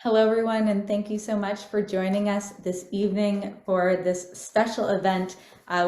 Hello, everyone, and thank you so much for joining us this evening for this special event,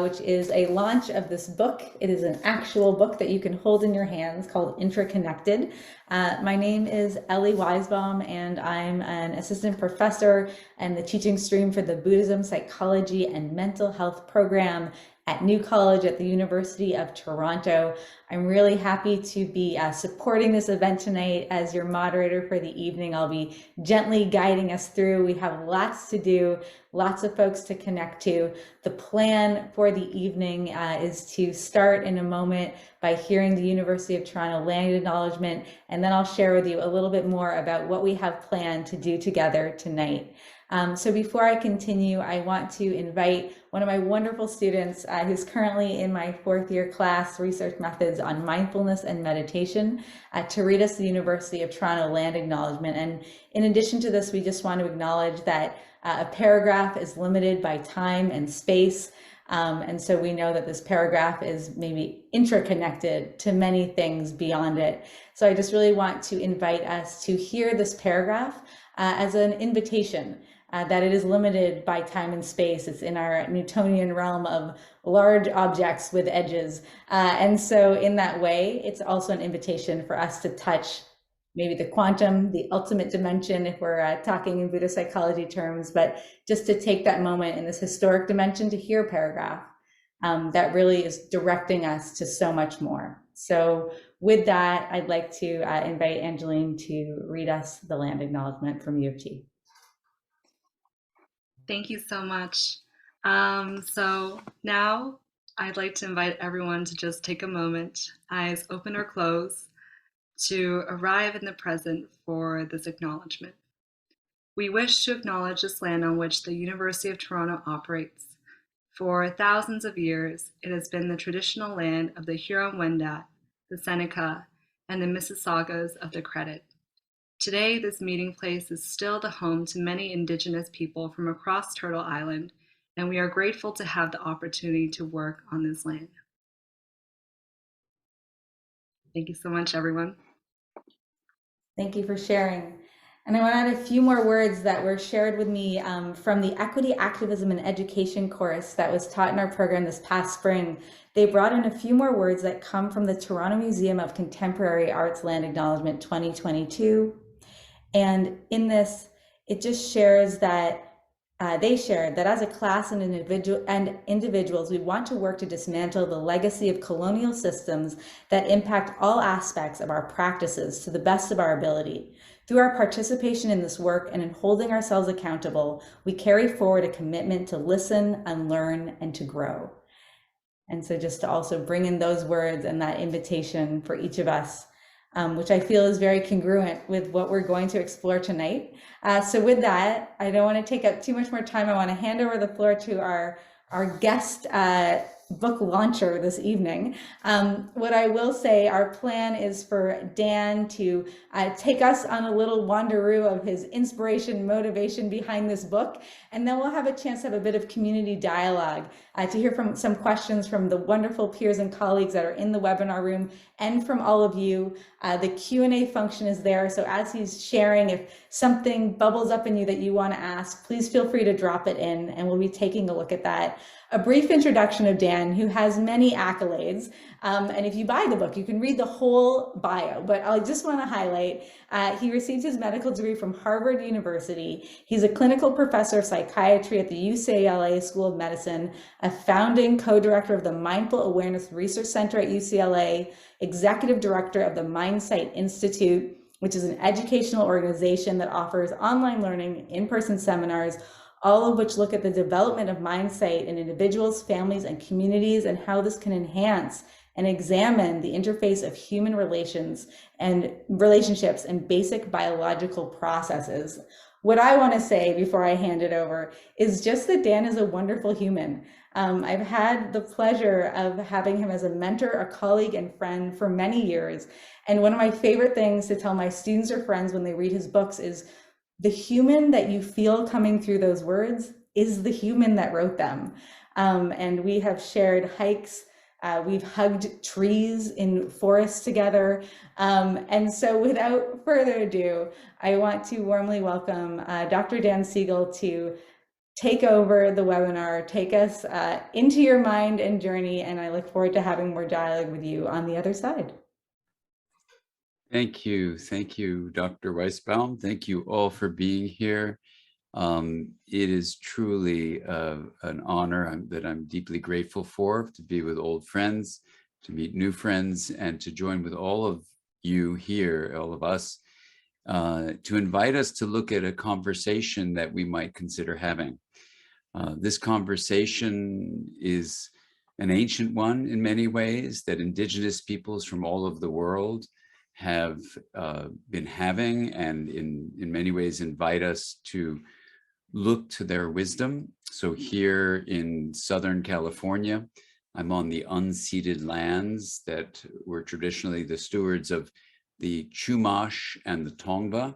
which is a launch of this book. It is an actual book that you can hold in your hands called IntraConnected. My name is Ellie Weisbaum, and I'm an assistant professor and the teaching stream for the Buddhism, Psychology, and Mental Health program at New College at the University of Toronto. I'm really happy to be supporting this event tonight as your moderator for the evening. I'll be gently guiding us through. We have lots to do, lots of folks to connect to. The plan for the evening is to start in a moment by hearing the University of Toronto land acknowledgement, and then I'll share with you a little bit more about what we have planned to do together tonight. So before I continue, I want to invite one of my wonderful students who's currently in my fourth year class, Research Methods on Mindfulness and Meditation, to read us the University of Toronto land acknowledgement. And in addition to this, we just want to acknowledge that a paragraph is limited by time and space. And so we know that this paragraph is maybe intraconnected to many things beyond it. So I just really want to invite us to hear this paragraph as an invitation. That it is limited by time and space. It's in our Newtonian realm of large objects with edges. And so in that way, it's also an invitation for us to touch maybe the quantum, the ultimate dimension, if we're talking in Buddhist psychology terms, but just to take that moment in this historic dimension to hear a paragraph that really is directing us to so much more. So with that, I'd like to invite Angeline to read us the land acknowledgement from U of T. Thank you so much. So now I'd like to invite everyone to just take a moment, eyes open or closed, to arrive in the present for this acknowledgement. We wish to acknowledge this land on which the University of Toronto operates. For thousands of years, it has been the traditional land of the Huron-Wendat, the Seneca, and the Mississaugas of the Credit. Today, this meeting place is still the home to many Indigenous people from across Turtle Island, and we are grateful to have the opportunity to work on this land. Thank you so much, everyone. Thank you for sharing. And I want to add a few more words that were shared with me from the Equity, Activism, and Education course that was taught in our program this past spring. They brought in a few more words that come from the Toronto Museum of Contemporary Arts Land Acknowledgement 2022. And in this, it just shares that they shared that as a class and individuals, we want to work to dismantle the legacy of colonial systems that impact all aspects of our practices to the best of our ability. Through our participation in this work and in holding ourselves accountable, we carry forward a commitment to listen, unlearn, and to grow. And so just to also bring in those words and that invitation for each of us, which I feel is very congruent with what we're going to explore tonight. So with that, I don't want to take up too much more time. I want to hand over the floor to our guest book launcher this evening. What I will say, our plan is for Dan to take us on a little wanderoo of his inspiration, motivation behind this book, and then we'll have a chance to have a bit of community dialogue to hear from some questions from the wonderful peers and colleagues that are in the webinar room and from all of you. The Q&A function is there, so as he's sharing, if something bubbles up in you that you want to ask, please feel free to drop it in, and we'll be taking a look at that. A brief introduction of Dan, who has many accolades. And if you buy the book, you can read the whole bio, but I just want to highlight, he received his medical degree from Harvard University. He's a clinical professor of psychiatry at the UCLA School of Medicine, a founding co-director of the Mindful Awareness Research Center at UCLA, executive director of the Mindsight Institute, which is an educational organization that offers online learning, in-person seminars, all of which look at the development of mindsight in individuals, families, and communities, and how this can enhance and examine the interface of human relationships and basic biological processes. What I want to say before I hand it over is just that Dan is a wonderful human. I've had the pleasure of having him as a mentor, a colleague, and friend for many years. And one of my favorite things to tell my students or friends when they read his books is, the human that you feel coming through those words is the human that wrote them. And we have shared hikes We've hugged trees in forests together. And so without further ado, I want to warmly welcome Dr. Dan Siegel to take over the webinar, take us into your mind and journey, and I look forward to having more dialogue with you on the other side. Thank you, Dr. Weisbaum. Thank you all for being here. It is truly an honor that I'm deeply grateful for, to be with old friends, to meet new friends, and to join with all of you here, all of us, to invite us to look at a conversation that we might consider having. This conversation is an ancient one in many ways, that indigenous peoples from all over the world have been having, and in many ways invite us to look to their wisdom. So here in Southern California, I'm on the unceded lands that were traditionally the stewards of the Chumash and the Tongva,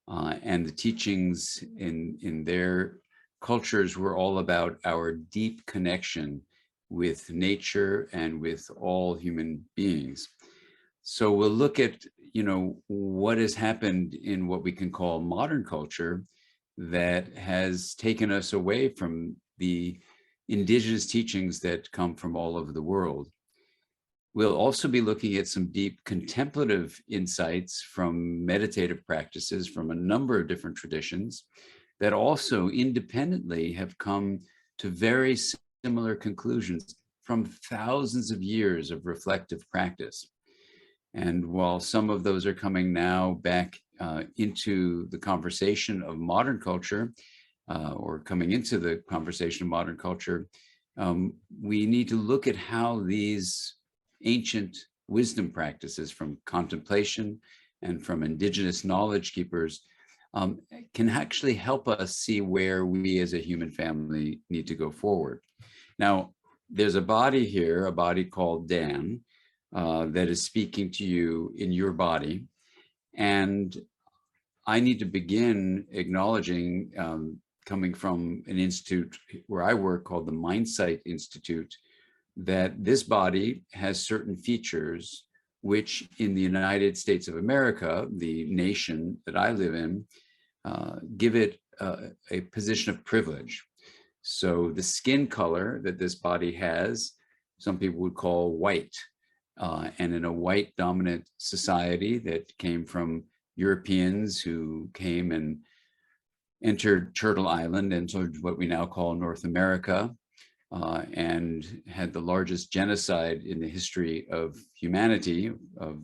and the teachings in their cultures were all about our deep connection with nature and with all human beings. So we'll look at, what has happened in what we can call modern culture that has taken us away from the indigenous teachings that come from all over the world. We'll also be looking at some deep contemplative insights from meditative practices from a number of different traditions that also independently have come to very similar conclusions from thousands of years of reflective practice. And while some of those are coming now back into the conversation of modern culture, or coming into the conversation of modern culture, we need to look at how these ancient wisdom practices from contemplation and from indigenous knowledge keepers can actually help us see where we as a human family need to go forward. Now, there's a body here, a body called Dan, that is speaking to you in your body. And I need to begin acknowledging, coming from an institute where I work called the Mindsight Institute, that this body has certain features which in the United States of America, the nation that I live in, give it a position of privilege. So the skin color that this body has, some people would call white. And in a white dominant society that came from Europeans who came and entered Turtle Island, entered what we now call North America, and had the largest genocide in the history of humanity, of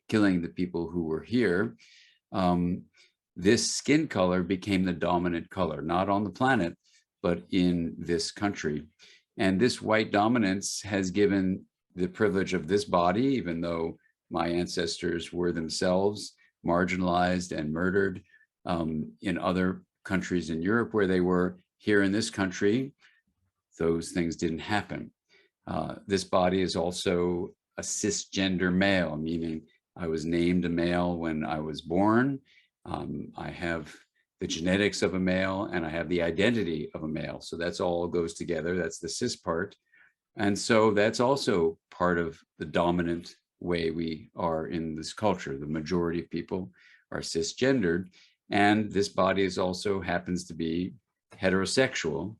killing the people who were here, this skin color became the dominant color, not on the planet, but in this country. And this white dominance has given the privilege of this body, even though my ancestors were themselves marginalized and murdered in other countries in Europe where they were. Here in this country, those things didn't happen. This body is also a cisgender male, meaning I was named a male when I was born. I have the genetics of a male and I have the identity of a male. So that's all goes together. That's the cis part. And so that's also part of the dominant way we are in this culture. The majority of people are cisgendered. And this body is also happens to be heterosexual,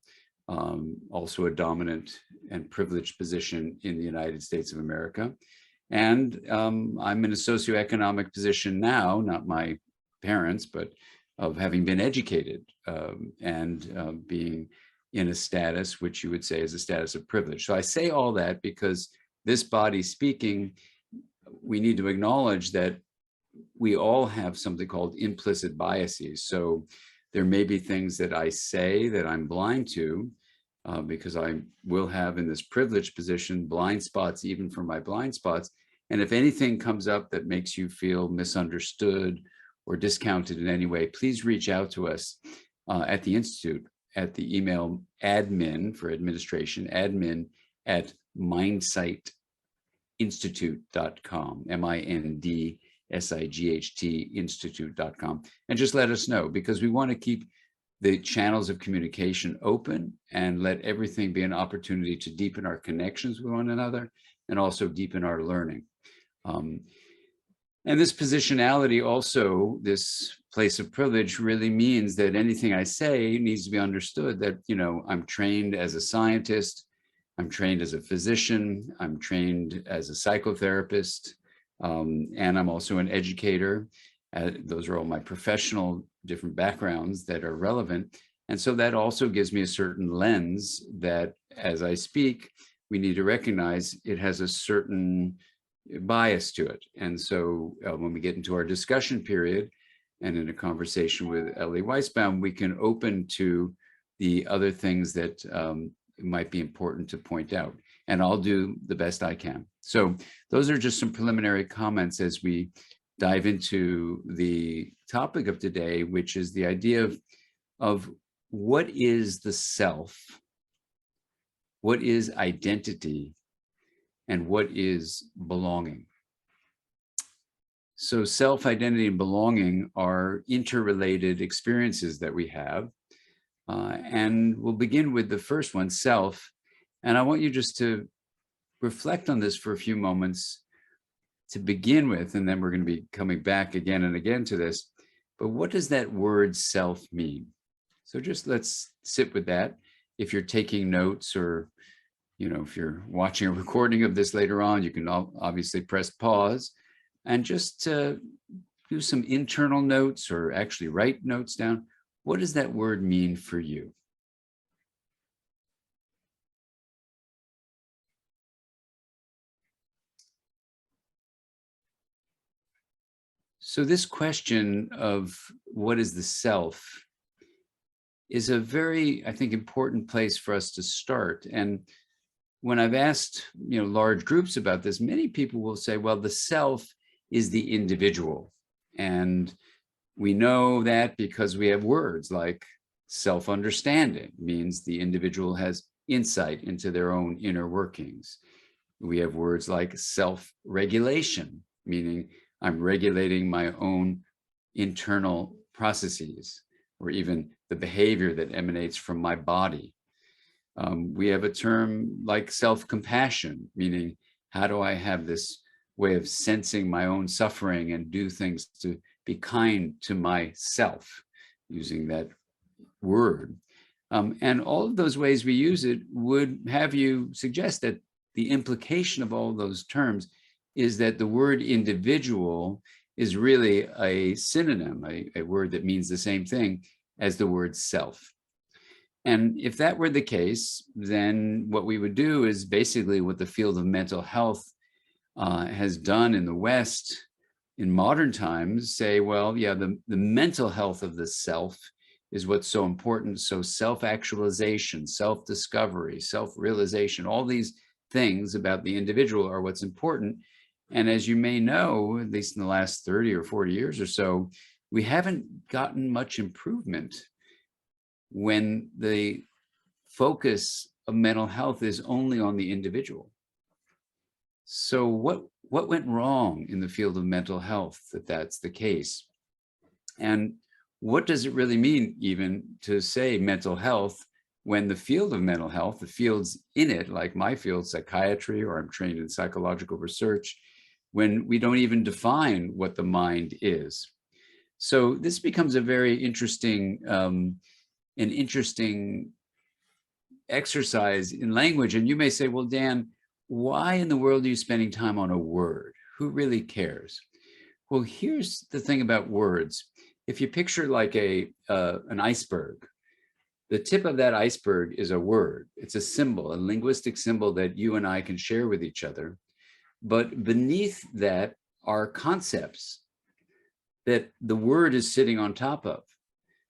also a dominant and privileged position in the United States of America. And I'm in a socioeconomic position now, not my parents, but of having been educated and being in a status which you would say is a status of privilege. So I say all that because this body speaking, we need to acknowledge that we all have something called implicit biases. So there may be things that I say that I'm blind to because I will have in this privileged position blind spots, even for my blind spots. And if anything comes up that makes you feel misunderstood or discounted in any way, please reach out to us at the Institute at the email admin for administration, admin at mindsightinstitute.com, MINDSIGHT institute.com. And just let us know, because we want to keep the channels of communication open and let everything be an opportunity to deepen our connections with one another and also deepen our learning. And this positionality also, this place of privilege, really means that anything I say needs to be understood that, you know, I'm trained as a scientist, I'm trained as a physician, I'm trained as a psychotherapist, and I'm also an educator. Those are all my professional different backgrounds that are relevant. And so that also gives me a certain lens that as I speak, we need to recognize it has a certain bias to it. And so when we get into our discussion period and in a conversation with Ellie Weisbaum, we can open to the other things that might be important to point out. And I'll do the best I can. So those are just some preliminary comments as we dive into the topic of today, which is the idea of what is the self, what is identity, and what is belonging. So self-identity and belonging are interrelated experiences that we have. And we'll begin with the first one, self. And I want you just to reflect on this for a few moments to begin with, and then we're going to be coming back again and again to this. But what does that word self mean? So just let's sit with that. If you're taking notes, or you know, if you're watching a recording of this later on, you can obviously press pause and just do some internal notes, or actually write notes down. What does that word mean for you? So this question of what is the self is a very, I think, important place for us to start. And when I've asked, you know, large groups about this, many people will say, well, the self is the individual. And we know that because we have words like self-understanding, means the individual has insight into their own inner workings. We have words like self-regulation, meaning I'm regulating my own internal processes, or even the behavior that emanates from my body. We have a term like self-compassion, meaning how do I have this way of sensing my own suffering and do things to be kind to myself, using that word. And all of those ways we use it would have you suggest that the implication of all those terms is that the word individual is really a synonym, a word that means the same thing as the word self. And if that were the case, then what we would do is basically what the field of mental health has done in the West in modern times, say, well, yeah, the mental health of the self is what's so important. So self-actualization, self-discovery, self-realization, all these things about the individual are what's important. And as you may know, at least in the last 30 or 40 years or so, we haven't gotten much improvement when the focus of mental health is only on the individual. So what went wrong in the field of mental health that that's the case? And what does it really mean even to say mental health when the field of mental health, the fields in it, like my field, psychiatry, or I'm trained in psychological research, when we don't even define what the mind is? So this becomes a very interesting, an interesting exercise in language. And you may say, well, Dan, why in the world are you spending time on a word? Who really cares? Well, here's the thing about words. If you picture like an iceberg, the tip of that iceberg is a word. It's a symbol, a linguistic symbol that you and I can share with each other. But beneath that are concepts that the word is sitting on top of.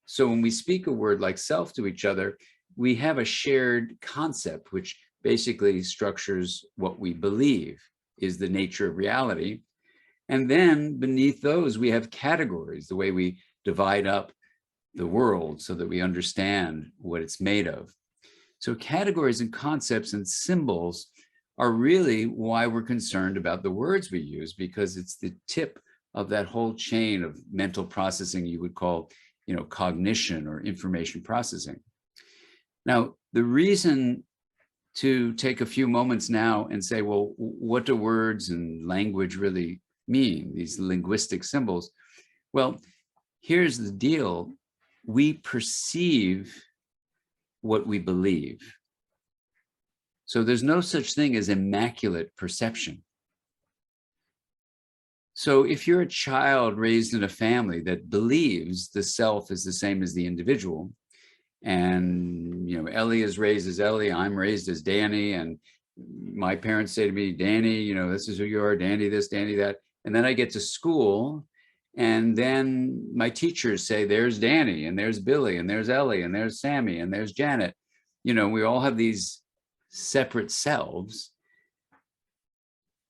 So when we speak a word like self to each other, we have a shared concept, which basically structures what we believe is the nature of reality. And then beneath those, we have categories, the way we divide up the world so that we understand what it's made of. So categories and concepts and symbols are really why we're concerned about the words we use, because it's the tip of that whole chain of mental processing you would call, you know, cognition or information processing. Now, the reason to take a few moments now and say, well, what do words and language really mean, these linguistic symbols? Well, here's the deal. We perceive what we believe. So there's no such thing as immaculate perception. So if you're a child raised in a family that believes the self is the same as the individual, and Ellie is raised as Ellie, I'm raised as Danny, and my parents say to me, Danny, this is who you are, Danny this, Danny that. And then I get to school, and then my teachers say, there's Danny, and there's Billy, and there's Ellie, and there's Sammy, and there's Janet. We all have these separate selves.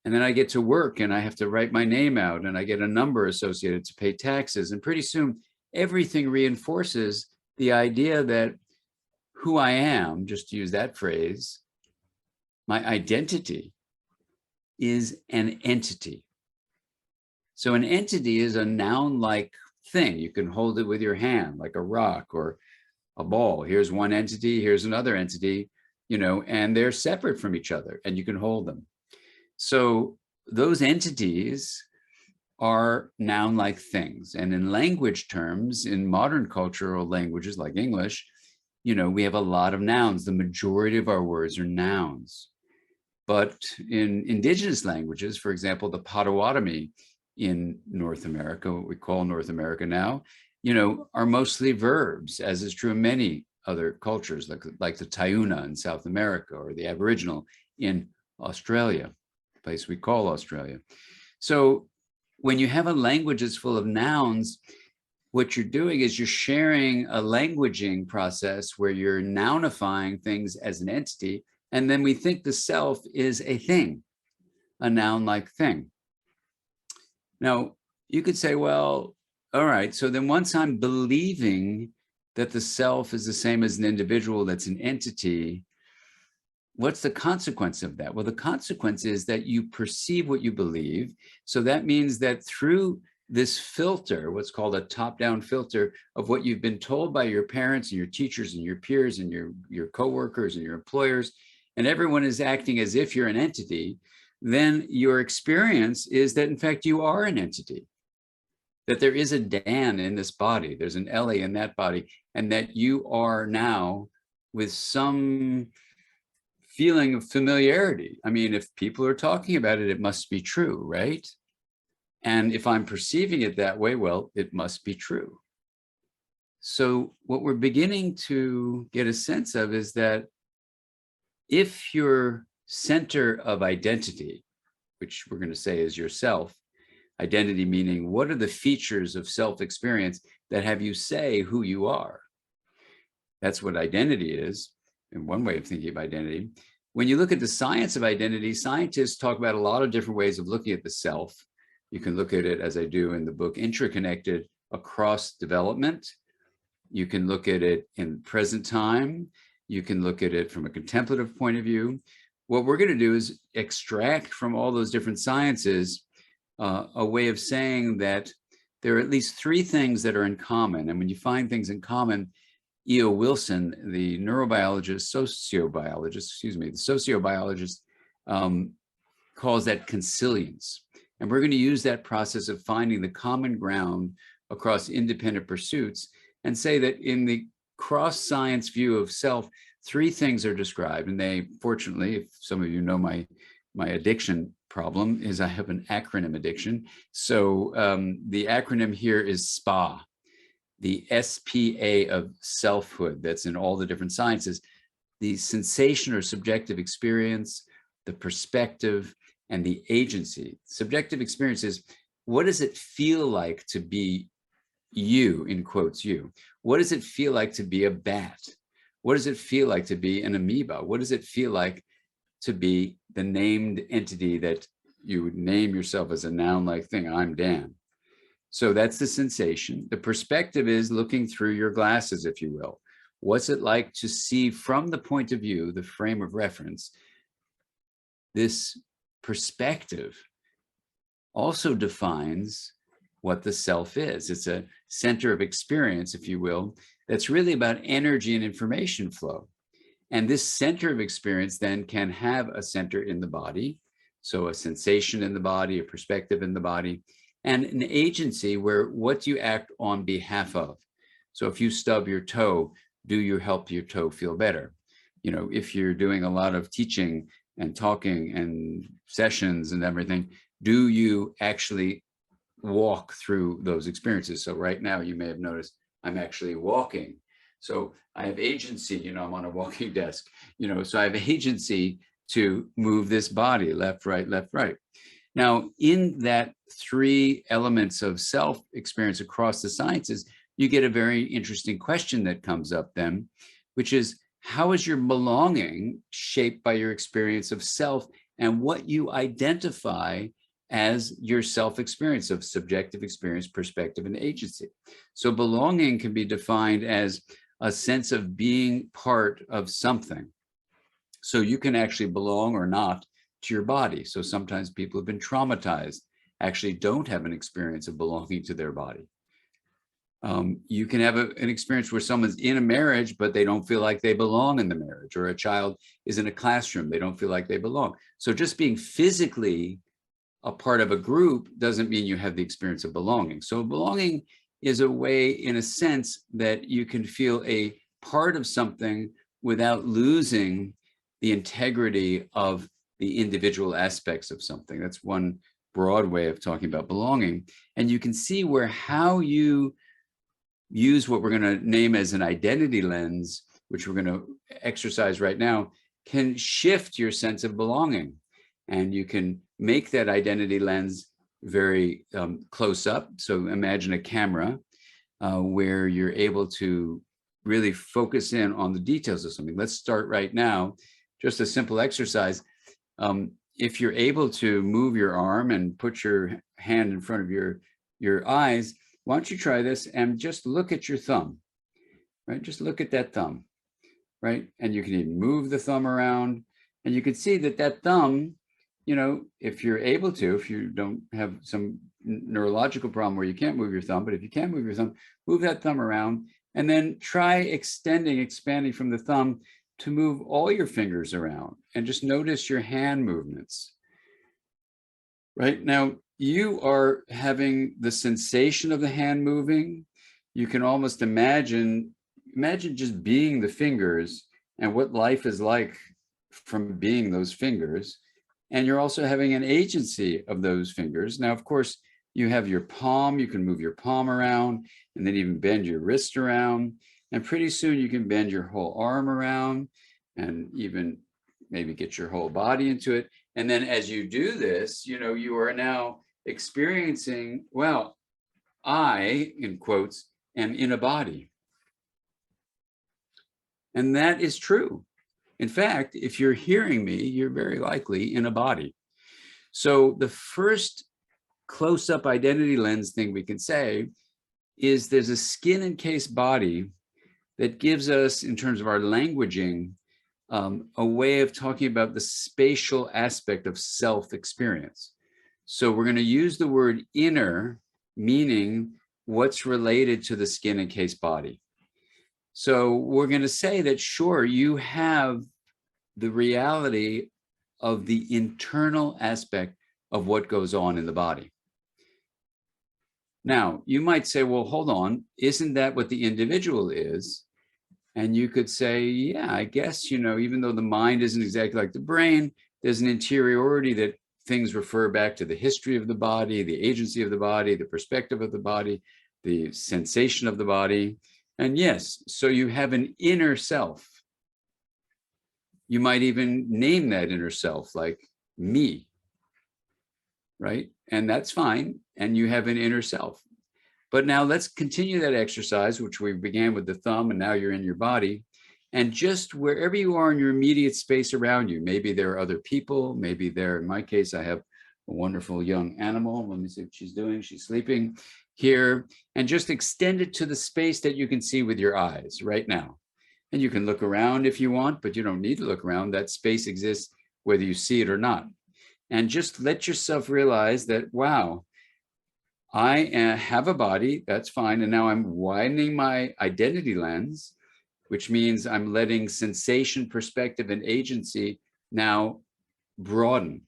And then I get to work and I have to write my name out and I get a number associated to pay taxes. And pretty soon everything reinforces the idea that who I am, just to use that phrase, my identity is an entity. So an entity is a noun-like thing. You can hold it with your hand, like a rock or a ball. Here's one entity, here's another entity, and they're separate from each other and you can hold them. So those entities are noun-like things. And in language terms, in modern cultural languages like English, we have a lot of nouns. The majority of our words are nouns. But in indigenous languages, for example, the Potawatomi in North America, what we call North America now, are mostly verbs, as is true in many other cultures, like the Taino in South America or the Aboriginal in Australia, the place we call Australia. So when you have a language that's full of nouns, what you're doing is you're sharing a languaging process where you're nounifying things as an entity, and then we think the self is a thing, a noun-like thing. Now, you could say, well, all right, so then once I'm believing that the self is the same as an individual that's an entity, what's the consequence of that? Well, the consequence is that you perceive what you believe. So that means that through this filter, what's called a top-down filter of what you've been told by your parents and your teachers and your peers and your coworkers and your employers, and everyone is acting as if you're an entity, then your experience is that, in fact, you are an entity, that there is a Dan in this body, there's an Ellie in that body, and that you are now with some feeling of familiarity. I mean, if people are talking about it, it must be true, right? And if I'm perceiving it that way, well, it must be true. So what we're beginning to get a sense of is that if your center of identity, which we're going to say is yourself, identity meaning what are the features of self-experience that have you say who you are? That's what identity is, in one way of thinking of identity. When you look at the science of identity, scientists talk about a lot of different ways of looking at the self. You can look at it, as I do in the book, IntraConnected, across development. You can look at it in present time. You can look at it from a contemplative point of view. What we're going to do is extract from all those different sciences a way of saying that there are at least three things that are in common. And when you find things in common, E.O. Wilson, the neurobiologist, the sociobiologist, calls that consilience. And we're going to use that process of finding the common ground across independent pursuits and say that in the cross-science view of self, three things are described. And they, fortunately, if some of you know my addiction problem, is I have an acronym addiction. So the acronym here is SPA, the SPA of selfhood that's in all the different sciences, the sensation or subjective experience, the perspective, and the agency. Subjective experience is, what does it feel like to be you, in quotes, you? What does it feel like to be a bat? What does it feel like to be an amoeba? What does it feel like to be the named entity that you would name yourself as a noun-like thing? I'm Dan. So that's the sensation. The perspective is looking through your glasses, if you will. What's it like to see from the point of view, the frame of reference? This perspective also defines what the self is. It's a center of experience, if you will, that's really about energy and information flow. And this center of experience then can have a center in the body. So a sensation in the body, a perspective in the body, and an agency where what do you act on behalf of? So if you stub your toe, do you help your toe feel better? You know, if you're doing a lot of teaching and talking and sessions and everything, do you actually walk through those experiences? So right now you may have noticed I'm actually walking. So I have agency, you know, I'm on a walking desk, you know, so I have agency to move this body left, right, left, right. Now, in that three elements of self experience across the sciences, you get a very interesting question that comes up then, which is, how is your belonging shaped by your experience of self and what you identify as your self experience of subjective experience, perspective, and agency? So belonging can be defined as a sense of being part of something. So you can actually belong or not to your body. So sometimes people who've been traumatized actually don't have an experience of belonging to their body. You can have an experience where someone's in a marriage, but they don't feel like they belong in the marriage, or a child is in a classroom, they don't feel like they belong. So just being physically a part of a group doesn't mean you have the experience of belonging. So belonging is a way, in a sense, that you can feel a part of something without losing the integrity of the individual aspects of something. That's one broad way of talking about belonging. And you can see where how you use what we're going to name as an identity lens, which we're going to exercise right now, can shift your sense of belonging. And you can make that identity lens very close up. So imagine a camera where you're able to really focus in on the details of something. Let's start right now. Just a simple exercise. If you're able to move your arm and put your hand in front of your eyes, why don't you try this and just look at your thumb, right? Just look at that thumb, right? And you can even move the thumb around, and you can see that that thumb, you know, if you're able to, if you don't have some neurological problem where you can't move your thumb, but if you can move your thumb, move that thumb around, and then try expanding from the thumb to move all your fingers around, and just notice your hand movements. Right now, you are having the sensation of the hand moving. You can almost imagine just being the fingers and what life is like from being those fingers. And you're also having an agency of those fingers. Now, of course, you have your palm, you can move your palm around and then even bend your wrist around. And pretty soon you can bend your whole arm around and even maybe get your whole body into it. And then as you do this, you know, you are now experiencing, well, I, in quotes, am in a body. And that is true. In fact, if you're hearing me, you're very likely in a body. So the first close-up identity lens thing we can say is there's a skin encased body that gives us, in terms of our languaging, a way of talking about the spatial aspect of self-experience. So we're going to use the word inner, meaning what's related to the skin encased body. So we're going to say that, sure, you have the reality of the internal aspect of what goes on in the body. Now, you might say, well, hold on, isn't that what the individual is? And you could say, yeah, I guess, you know, even though the mind isn't exactly like the brain, there's an interiority that things refer back to the history of the body, the agency of the body, the perspective of the body, the sensation of the body. And yes, so you have an inner self. You might even name that inner self like me, right? And that's fine. And you have an inner self. But now let's continue that exercise, which we began with the thumb, and now you're in your body. And just wherever you are in your immediate space around you, maybe there are other people, maybe there, in my case, I have a wonderful young animal. Let me see what she's doing. She's sleeping here. And just extend it to the space that you can see with your eyes right now. And you can look around if you want, but you don't need to look around. That space exists whether you see it or not. And just let yourself realize that, wow, I have a body, that's fine. And now I'm widening my identity lens which means I'm letting sensation, perspective, and agency now broaden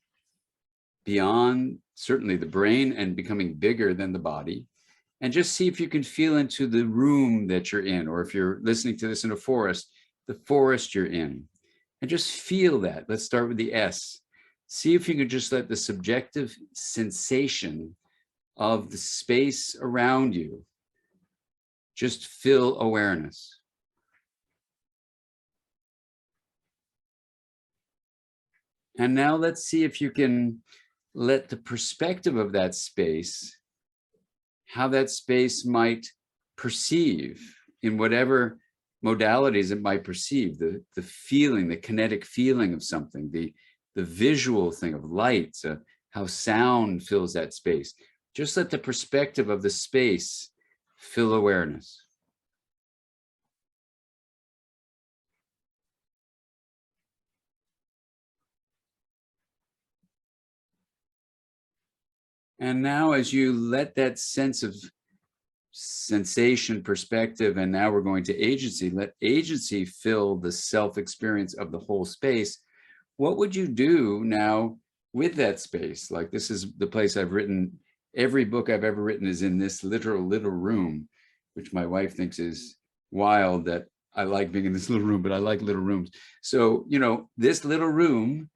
beyond certainly the brain and becoming bigger than the body. And just see if you can feel into the room that you're in, or if you're listening to this in a forest, the forest you're in. And just feel that. Let's start with the S. See if you can just let the subjective sensation of the space around you just fill awareness. And now let's see if you can let the perspective of that space, how that space might perceive in whatever modalities it might perceive, the feeling, the kinetic feeling of something, the visual thing of light, how sound fills that space. Just let the perspective of the space fill awareness. And now as you let that sense of sensation, perspective, and now we're going to agency, let agency fill the self-experience of the whole space. What would you do now with that space? Like, this is the place I've written, every book I've ever written is in this literal little room, which my wife thinks is wild that I like being in this little room, but I like little rooms. So, you know, this little room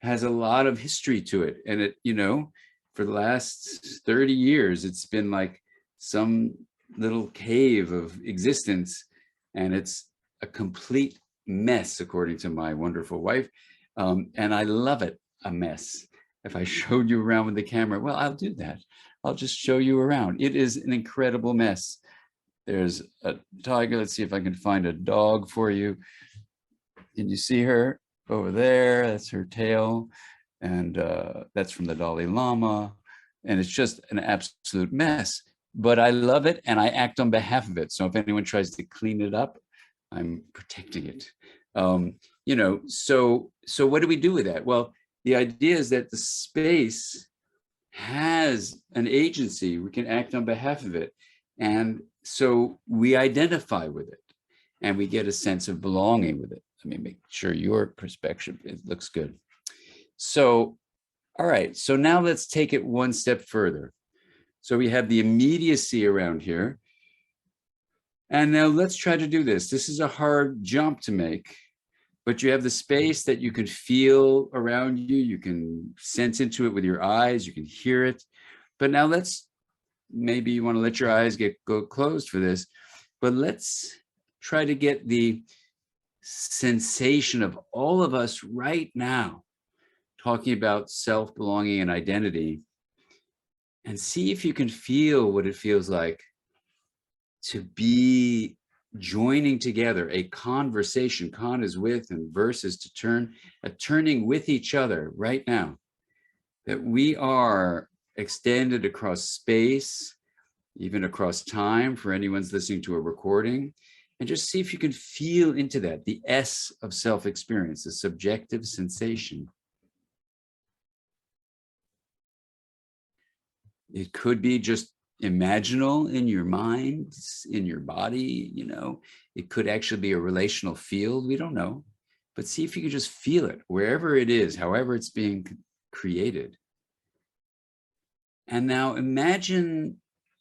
has a lot of history to it. And it, you know, for the last 30 years, it's been like some little cave of existence, and it's a complete mess, according to my wonderful wife. And I love it, a mess. If I showed you around with the camera, well, I'll do that. I'll just show you around. It is an incredible mess. There's a tiger. Let's see if I can find a dog for you. Can you see her over there? That's her tail. And that's from the Dalai Lama. And it's just an absolute mess. But I love it, and I act on behalf of it. So if anyone tries to clean it up, I'm protecting it. You know, so what do we do with that? Well, the idea is that the space has an agency. We can act on behalf of it. And so we identify with it, and we get a sense of belonging with it. Let me make sure your perspective, it looks good. So, all right, so now let's take it one step further. So we have the immediacy around here. And now let's try to do this. This is a hard jump to make, but you have the space that you can feel around you. You can sense into it with your eyes. You can hear it. But now maybe you want to let your eyes go closed for this, but let's try to get the sensation of all of us right now talking about self-belonging and identity, and see if you can feel what it feels like to be joining together a conversation. Con is with, and verse is to turn, a turning with each other right now, that we are extended across space, even across time for anyone's listening to a recording, and just see if you can feel into that, the S of self-experience, the subjective sensation. It could be just imaginal in your mind, in your body, you know. It could actually be a relational field, we don't know. But see if you can just feel it, wherever it is, however it's being created. And now imagine,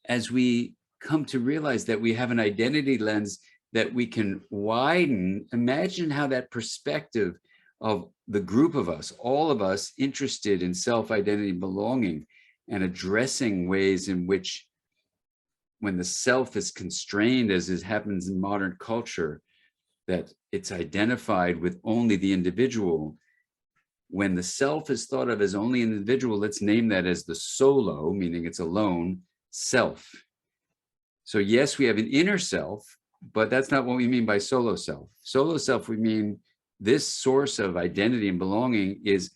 as we come to realize that we have an identity lens that we can widen, imagine how that perspective of the group of us, all of us interested in self-identity, belonging, and addressing ways in which, when the self is constrained, as it happens in modern culture, that it's identified with only the individual. When the self is thought of as only an individual, let's name that as the solo, meaning it's alone, self. So yes, we have an inner self, but that's not what we mean by solo self. Solo self, we mean this source of identity and belonging is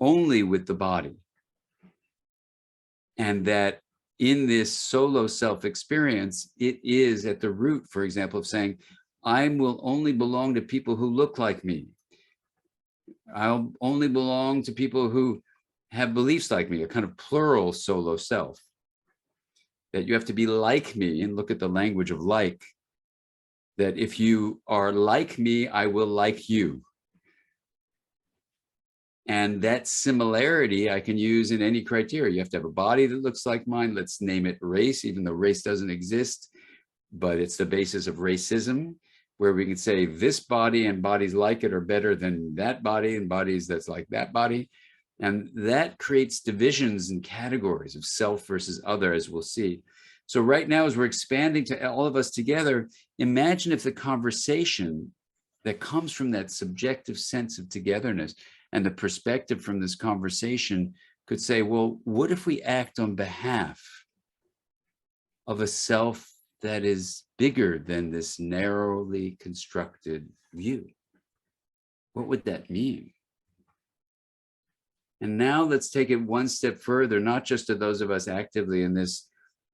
only with the body. And that in this solo self-experience, it is at the root, for example, of saying, I will only belong to people who look like me. I'll only belong to people who have beliefs like me, a kind of plural solo self. That you have to be like me, and look at the language of like. that if you are like me, I will like you. And that similarity I can use in any criteria. You have to have a body that looks like mine. Let's name it race, even though race doesn't exist, but it's the basis of racism, where we can say this body and bodies like it are better than that body and bodies that's like that body. And that creates divisions and categories of self versus other, as we'll see. So right now, as we're expanding to all of us together, imagine if the conversation that comes from that subjective sense of togetherness and the perspective from this conversation could say, well, what if we act on behalf of a self that is bigger than this narrowly constructed view? What would that mean? And now let's take it one step further, not just to those of us actively in this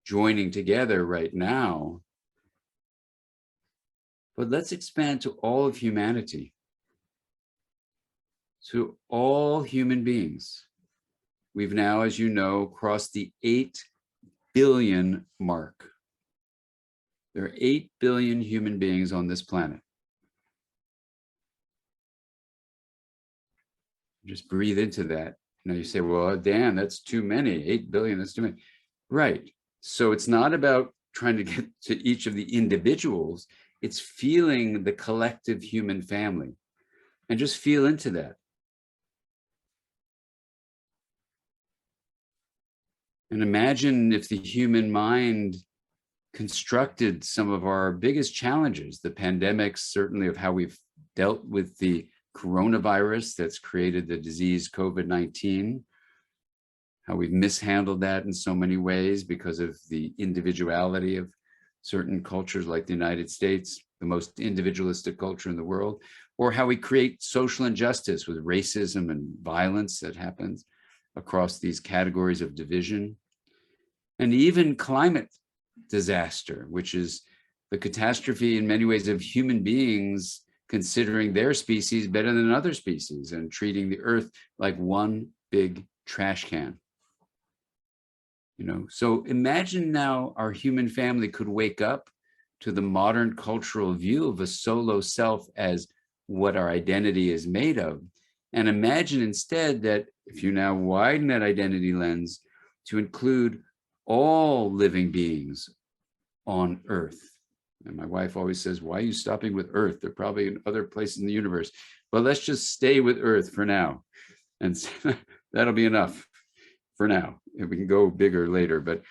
joining together right now, but let's expand to all of humanity, to all human beings. We've now, as you know, crossed the 8 billion mark. There are 8 billion human beings on this planet. Just breathe into that. Now you say, well, Dan, that's too many. 8 billion, that's too many. Right. So it's not about trying to get to each of the individuals. It's feeling the collective human family, and just feel into that. And imagine if the human mind constructed some of our biggest challenges, the pandemics, certainly of how we've dealt with the coronavirus that's created the disease COVID-19, how we've mishandled that in so many ways because of the individuality of certain cultures like the United States, the most individualistic culture in the world, or how we create social injustice with racism and violence that happens across these categories of division, and even climate disaster, which is the catastrophe in many ways of human beings considering their species better than other species and treating the earth like one big trash can. You know, so imagine now our human family could wake up to the modern cultural view of a solo self as what our identity is made of. And imagine instead that if you now widen that identity lens to include all living beings on Earth. And my wife always says, why are you stopping with Earth? They're probably in other places in the universe. But let's just stay with Earth for now. And that'll be enough for now. And we can go bigger later, but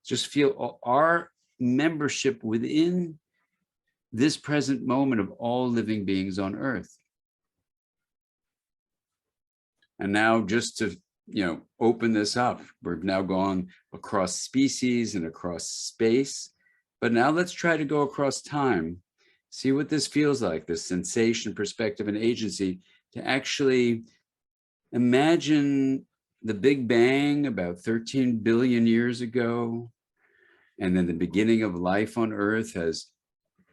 just feel our membership within this present moment of all living beings on Earth. And now just to, open this up, we've now gone across species and across space, but now let's try to go across time, see what this feels like, this sensation, perspective, and agency, to actually imagine the Big Bang about 13 billion years ago, and then the beginning of life on Earth as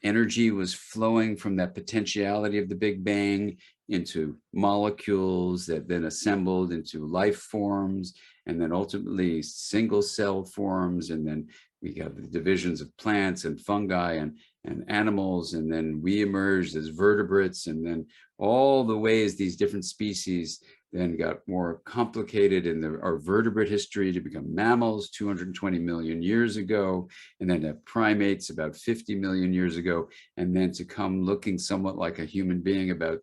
energy was flowing from that potentiality of the Big Bang into molecules that then assembled into life forms, and then ultimately single cell forms. And then we have the divisions of plants and fungi and animals. And then we emerged as vertebrates. And then all the ways these different species then got more complicated in our vertebrate history to become mammals 220 million years ago, and then to primates about 50 million years ago, and then to come looking somewhat like a human being about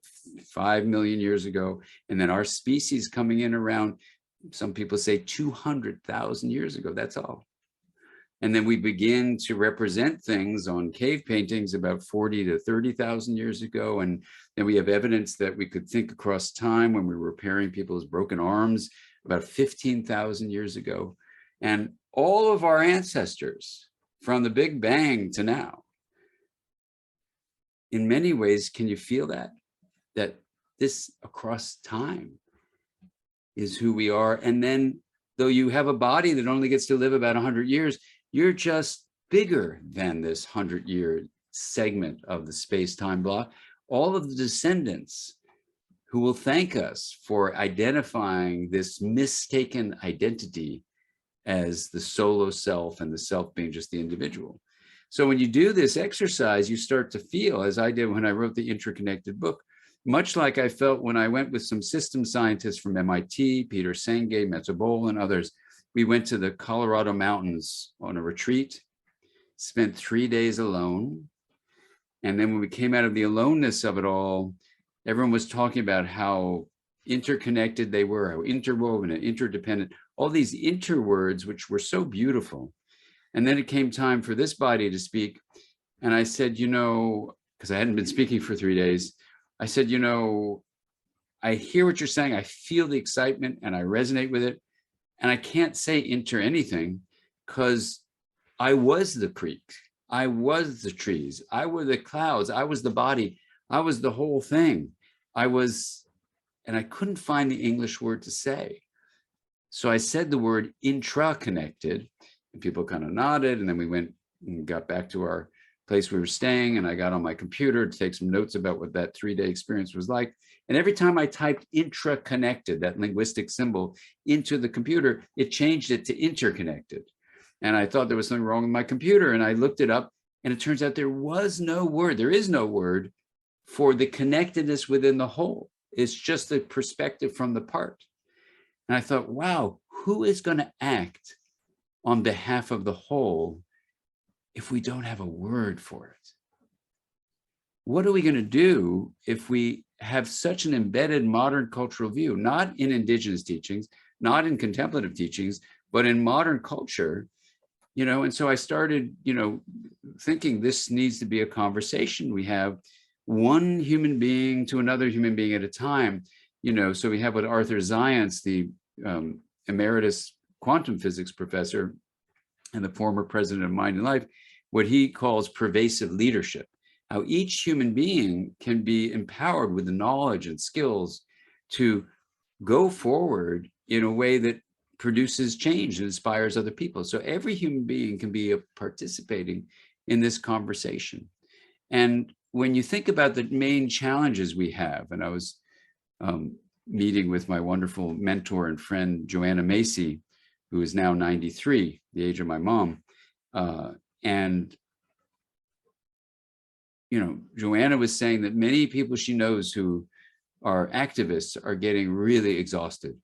5 million years ago, and then our species coming in around, some people say 200,000 years ago, that's all. And then we begin to represent things on cave paintings about 40 to 30,000 years ago. And then we have evidence that we could think across time when we were repairing people's broken arms about 15,000 years ago. And all of our ancestors from the Big Bang to now, in many ways, can you feel that? That this across time is who we are. And then though you have a body that only gets to live about 100 years, you're just bigger than this 100-year segment of the space-time block. All of the descendants who will thank us for identifying this mistaken identity as the solo self and the self being just the individual. So when you do this exercise, you start to feel, as I did when I wrote the IntraConnected book, much like I felt when I went with some system scientists from MIT, Peter Senge, Metzobol, and others. We went to the Colorado mountains on a retreat, spent 3 days alone. And then when we came out of the aloneness of it all, everyone was talking about how interconnected they were, how interwoven and interdependent, all these interwords, which were so beautiful. And then it came time for this body to speak. And I said, because I hadn't been speaking for 3 days, I said, I hear what you're saying. I feel the excitement and I resonate with it. And I can't say inter anything because I was the creek. I was the trees. I was the clouds. I was the body. I was the whole thing. And I couldn't find the English word to say. So I said the word intra-connected, and people kind of nodded. And then we went and got back to our place we were staying. And I got on my computer to take some notes about what that 3-day experience was like. And every time I typed intra-connected, that linguistic symbol, into the computer, it changed it to interconnected. And I thought there was something wrong with my computer. And I looked it up, and it turns out there was no word. There is no word for the connectedness within the whole. It's just the perspective from the part. And I thought, wow, who is going to act on behalf of the whole if we don't have a word for it? What are we going to do if we have such an embedded modern cultural view, not in indigenous teachings, not in contemplative teachings, but in modern culture? And so I started, thinking this needs to be a conversation. We have one human being to another human being at a time, so we have what Arthur Zients, the emeritus quantum physics professor and the former president of Mind and Life, what he calls pervasive leadership, how each human being can be empowered with the knowledge and skills to go forward in a way that produces change and inspires other people. So every human being can be participating in this conversation. And when you think about the main challenges we have, and I was meeting with my wonderful mentor and friend, Joanna Macy, who is now 93, the age of my mom. And Joanna was saying that many people she knows who are activists are getting really exhausted.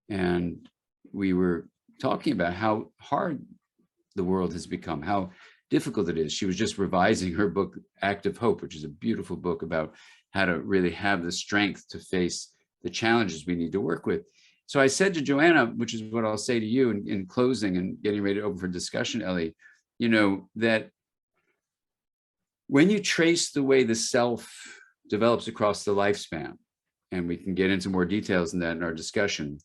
And we were talking about how hard the world has become, how difficult it is. She was just revising her book, Act of Hope, which is a beautiful book about how to really have the strength to face the challenges we need to work with. So I said to Joanna, which is what I'll say to you in closing and getting ready to open for discussion, Ellie, that when you trace the way the self develops across the lifespan, and we can get into more details in that in our discussion,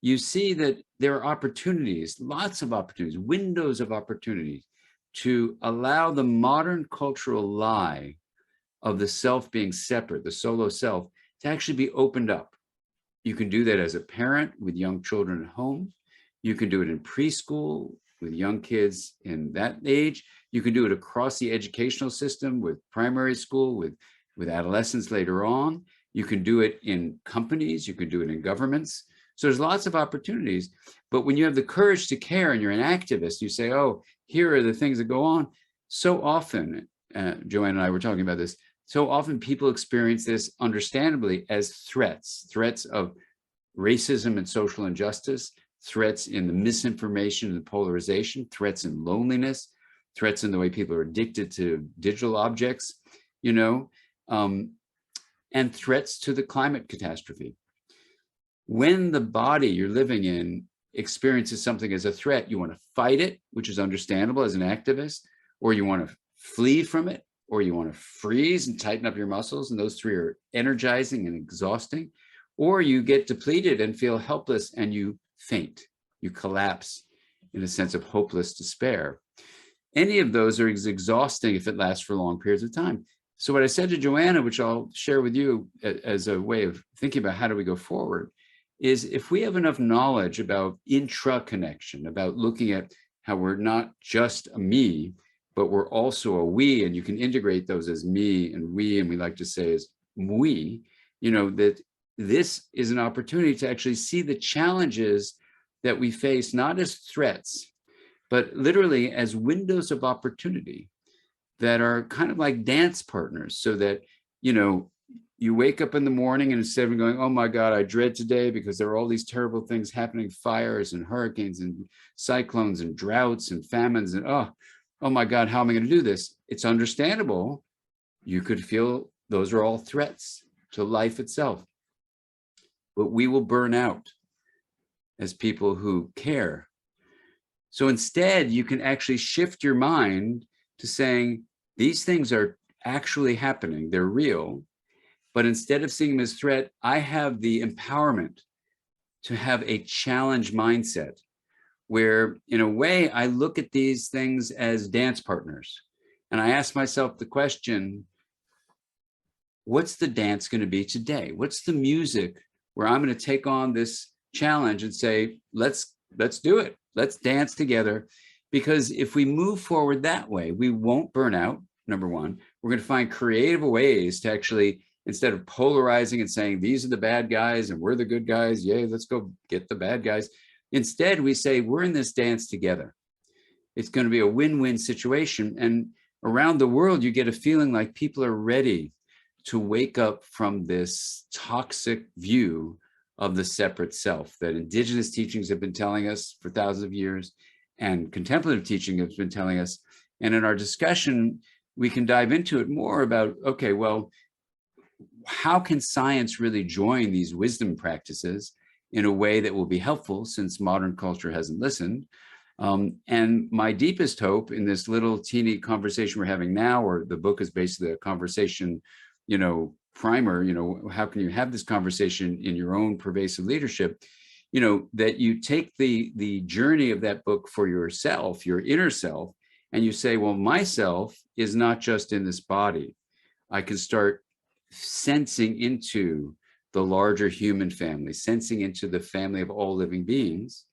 you see that there are opportunities, lots of opportunities, windows of opportunities to allow the modern cultural lie of the self being separate, the solo self, to actually be opened up. You can do that as a parent with young children at home. You can do it in preschool with young kids in that age. You can do it across the educational system with primary school, with adolescents later on. You can do it in companies. You can do it in governments. So there's lots of opportunities. But when you have the courage to care and you're an activist, you say, oh, here are the things that go on. So often, Joanne and I were talking about this, so often people experience this understandably as threats of racism and social injustice, threats in the misinformation and the polarization, threats in loneliness, threats in the way people are addicted to digital objects, and threats to the climate catastrophe. When the body you're living in experiences something as a threat, you want to fight it, which is understandable as an activist, or you want to flee from it, or you want to freeze and tighten up your muscles, and those three are energizing and exhausting, or you get depleted and feel helpless and you faint, you collapse in a sense of hopeless despair. Any of those are exhausting if it lasts for long periods of time. So what I said to Joanna, which I'll share with you as a way of thinking about how do we go forward, is if we have enough knowledge about intra-connection, about looking at how we're not just a me, but we're also a we, and you can integrate those as me and we, and we like to say as we, that this is an opportunity to actually see the challenges that we face, not as threats, but literally as windows of opportunity that are kind of like dance partners, so that, you know, you wake up in the morning and instead of going, oh my God, I dread today because there are all these terrible things happening, fires and hurricanes and cyclones and droughts and famines, and oh my God, how am I going to do this? It's understandable. You could feel those are all threats to life itself. But we will burn out as people who care. So instead, you can actually shift your mind to saying, these things are actually happening, they're real. But instead of seeing them as threat, I have the empowerment to have a challenge mindset where, in a way, I look at these things as dance partners. And I ask myself the question, what's the dance going to be today? What's the music where I'm going to take on this challenge and say, let's do it. Let's dance together. Because if we move forward that way, we won't burn out, number one. We're going to find creative ways to actually, instead of polarizing and saying, these are the bad guys and we're the good guys, yay, let's go get the bad guys. Instead, we say, we're in this dance together. It's going to be a win-win situation. And around the world, you get a feeling like people are ready to wake up from this toxic view of the separate self that indigenous teachings have been telling us for thousands of years, and contemplative teaching has been telling us. And in our discussion, we can dive into it more about, okay, well, how can science really join these wisdom practices in a way that will be helpful, since modern culture hasn't listened? And my deepest hope in this little teeny conversation we're having now, or the book is basically a conversation, you know, primer, you know, how can you have this conversation in your own pervasive leadership, you know, that you take the journey of that book for yourself, your inner self, and you say, well, myself is not just in this body. I can start sensing into the larger human family, sensing into the family of all living beings.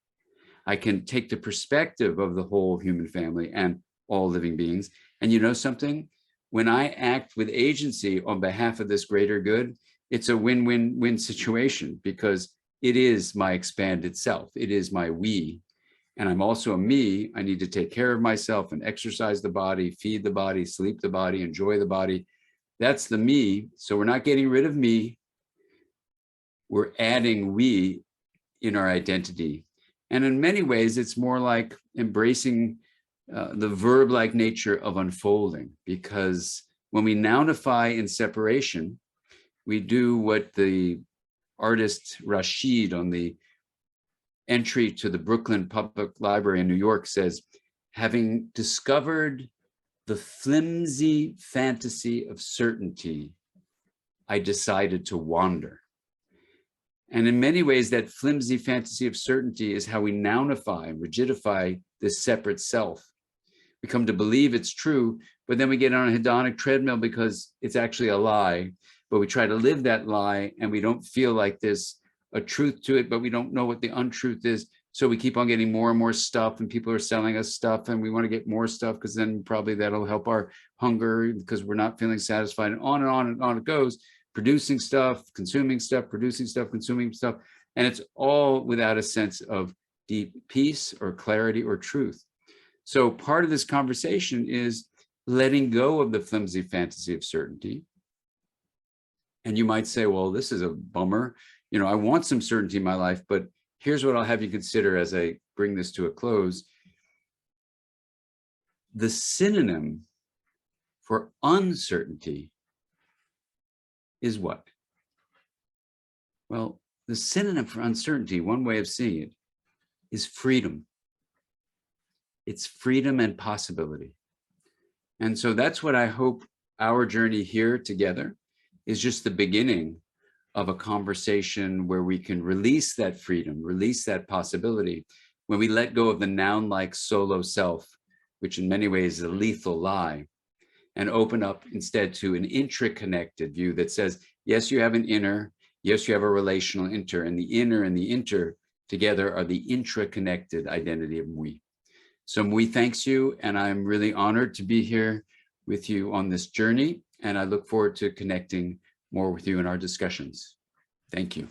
I can take the perspective of the whole human family and all living beings. And you know something? When I act with agency on behalf of this greater good, it's a win-win-win situation, because it is my expanded self. It is my we. And I'm also a me. I need to take care of myself and exercise the body, feed the body, sleep the body, enjoy the body. That's the me. So we're not getting rid of me. We're adding we in our identity. And in many ways, it's more like embracing the verb-like nature of unfolding, because when we nounify in separation, we do what the artist Rashid on the entry to the Brooklyn Public Library in New York says, having discovered the flimsy fantasy of certainty, I decided to wander. And in many ways, that flimsy fantasy of certainty is how we nounify and rigidify this separate self. We come to believe it's true, but then we get on a hedonic treadmill because it's actually a lie. But we try to live that lie, and we don't feel like there's a truth to it, but we don't know what the untruth is. So we keep on getting more and more stuff, and people are selling us stuff, and we want to get more stuff because then probably that'll help our hunger because we're not feeling satisfied, and on and on and on it goes. Producing stuff, consuming stuff, producing stuff, consuming stuff. And it's all without a sense of deep peace or clarity or truth. So part of this conversation is letting go of the flimsy fantasy of certainty. And you might say, well, this is a bummer. You know, I want some certainty in my life, but here's what I'll have you consider as I bring this to a close. The synonym for uncertainty is what? Well, the synonym for uncertainty, one way of seeing it, is freedom. It's freedom and possibility. And so that's what I hope our journey here together is, just the beginning of a conversation where we can release that freedom, release that possibility, when we let go of the noun-like solo self, which in many ways is a lethal lie, and open up instead to an intra-connected view that says, yes, you have an inner, yes, you have a relational inter, and the inner and the inter together are the intra-connected identity of we. So we thanks you, and I'm really honored to be here with you on this journey, and I look forward to connecting more with you in our discussions. Thank you.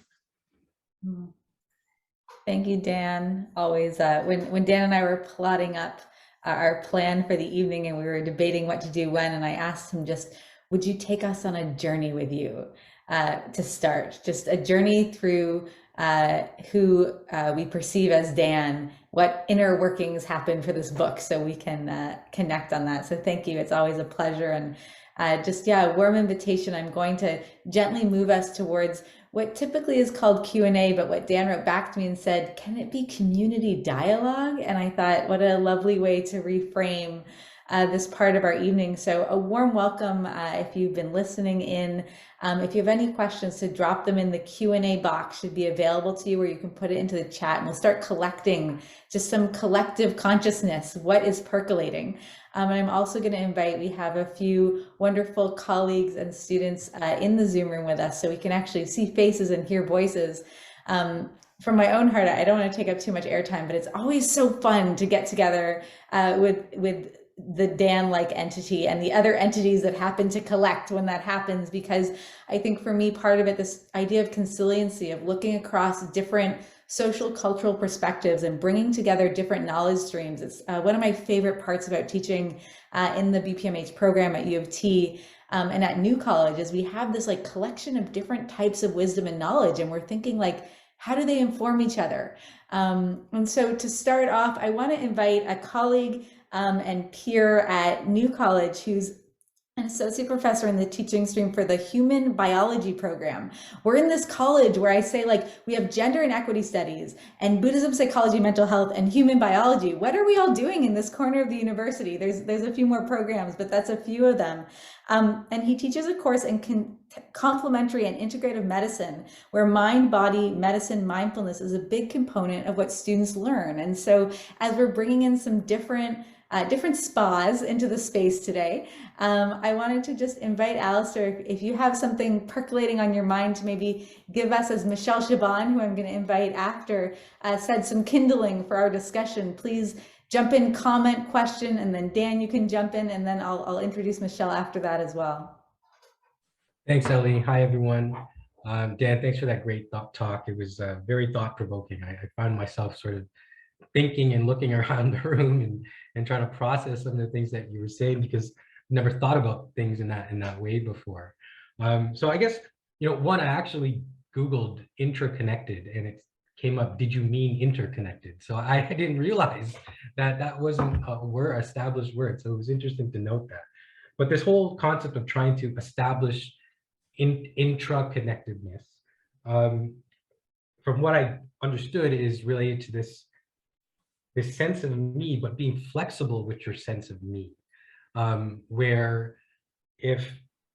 Thank you, Dan. Always, when Dan and I were plotting up our plan for the evening and we were debating what to do when, and I asked him just, would you take us on a journey with you to start? Just a journey through who we perceive as Dan, what inner workings happen for this book so we can connect on that. So thank you. It's always a pleasure. And just, yeah, a warm invitation. I'm going to gently move us towards what typically is called Q&A, but what Dan wrote back to me and said, can it be community dialogue? And I thought, what a lovely way to reframe this part of our evening. So a warm welcome if you've been listening in. If you have any questions, to drop them in the Q&A box should be available to you, or you can put it into the chat and we'll start collecting just some collective consciousness. What is percolating? And I'm also going to invite, we have a few wonderful colleagues and students in the Zoom room with us, so we can actually see faces and hear voices. From my own heart, I don't want to take up too much airtime, but it's always so fun to get together with the Dan-like entity and the other entities that happen to collect when that happens, because I think for me, part of it, this idea of consiliency, of looking across different social cultural perspectives and bringing together different knowledge streams. It's one of my favorite parts about teaching in the BPMH program at U of T and at New College is we have this like collection of different types of wisdom and knowledge, and we're thinking like, how do they inform each other? And so to start off, I want to invite a colleague and peer at New College who's an associate professor in the teaching stream for the human biology program. We're in this college where I say, like, we have gender and equity studies and Buddhism, psychology, mental health, and human biology. What are we all doing in this corner of the university? There's a few more programs, but that's a few of them. And he teaches a course in complementary and integrative medicine, where mind, body, medicine, mindfulness is a big component of what students learn. And so as we're bringing in some different spas into the space today, I wanted to just invite Alistair, if you have something percolating on your mind, to maybe give us, as Michelle Chabon, who I'm going to invite after, said, some kindling for our discussion. Please jump in, comment, question, and then Dan, you can jump in, and then I'll introduce Michelle after that as well. Thanks, Ellie. Hi, everyone. Dan, thanks for that great talk. It was very thought-provoking. I found myself sort of thinking and looking around the room and trying to process some of the things that you were saying, because I've never thought about things in that way before. So I guess, one, I actually Googled IntraConnected and it came up, did you mean interconnected? So I didn't realize that wasn't a established word. So it was interesting to note that. But this whole concept of trying to establish intraconnectedness, from what I understood, is related to this sense of me, but being flexible with your sense of me, where if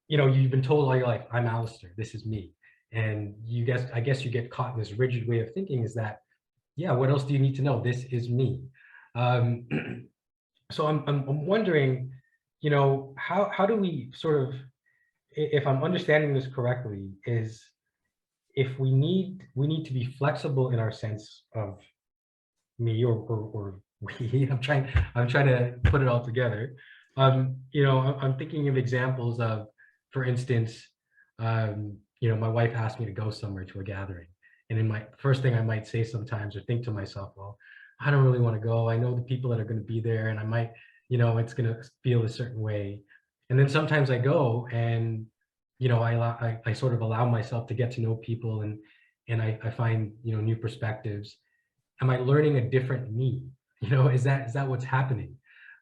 you've been told all your life, I'm Alistair, this is me, and I guess you get caught in this rigid way of thinking, is that, yeah, what else do you need to know? This is me. So I'm wondering, how do we sort of, if I'm understanding this correctly, is if we need to be flexible in our sense of me or we. I'm trying to put it all together. I'm thinking of examples of, for instance, my wife asked me to go somewhere to a gathering, and in my first thing I might say sometimes, or think to myself, well, I don't really want to go. I know the people that are going to be there, and I might, it's going to feel a certain way. And then sometimes I go and, I sort of allow myself to get to know people, and I find, new perspectives. Am I learning a different me? Is that what's happening?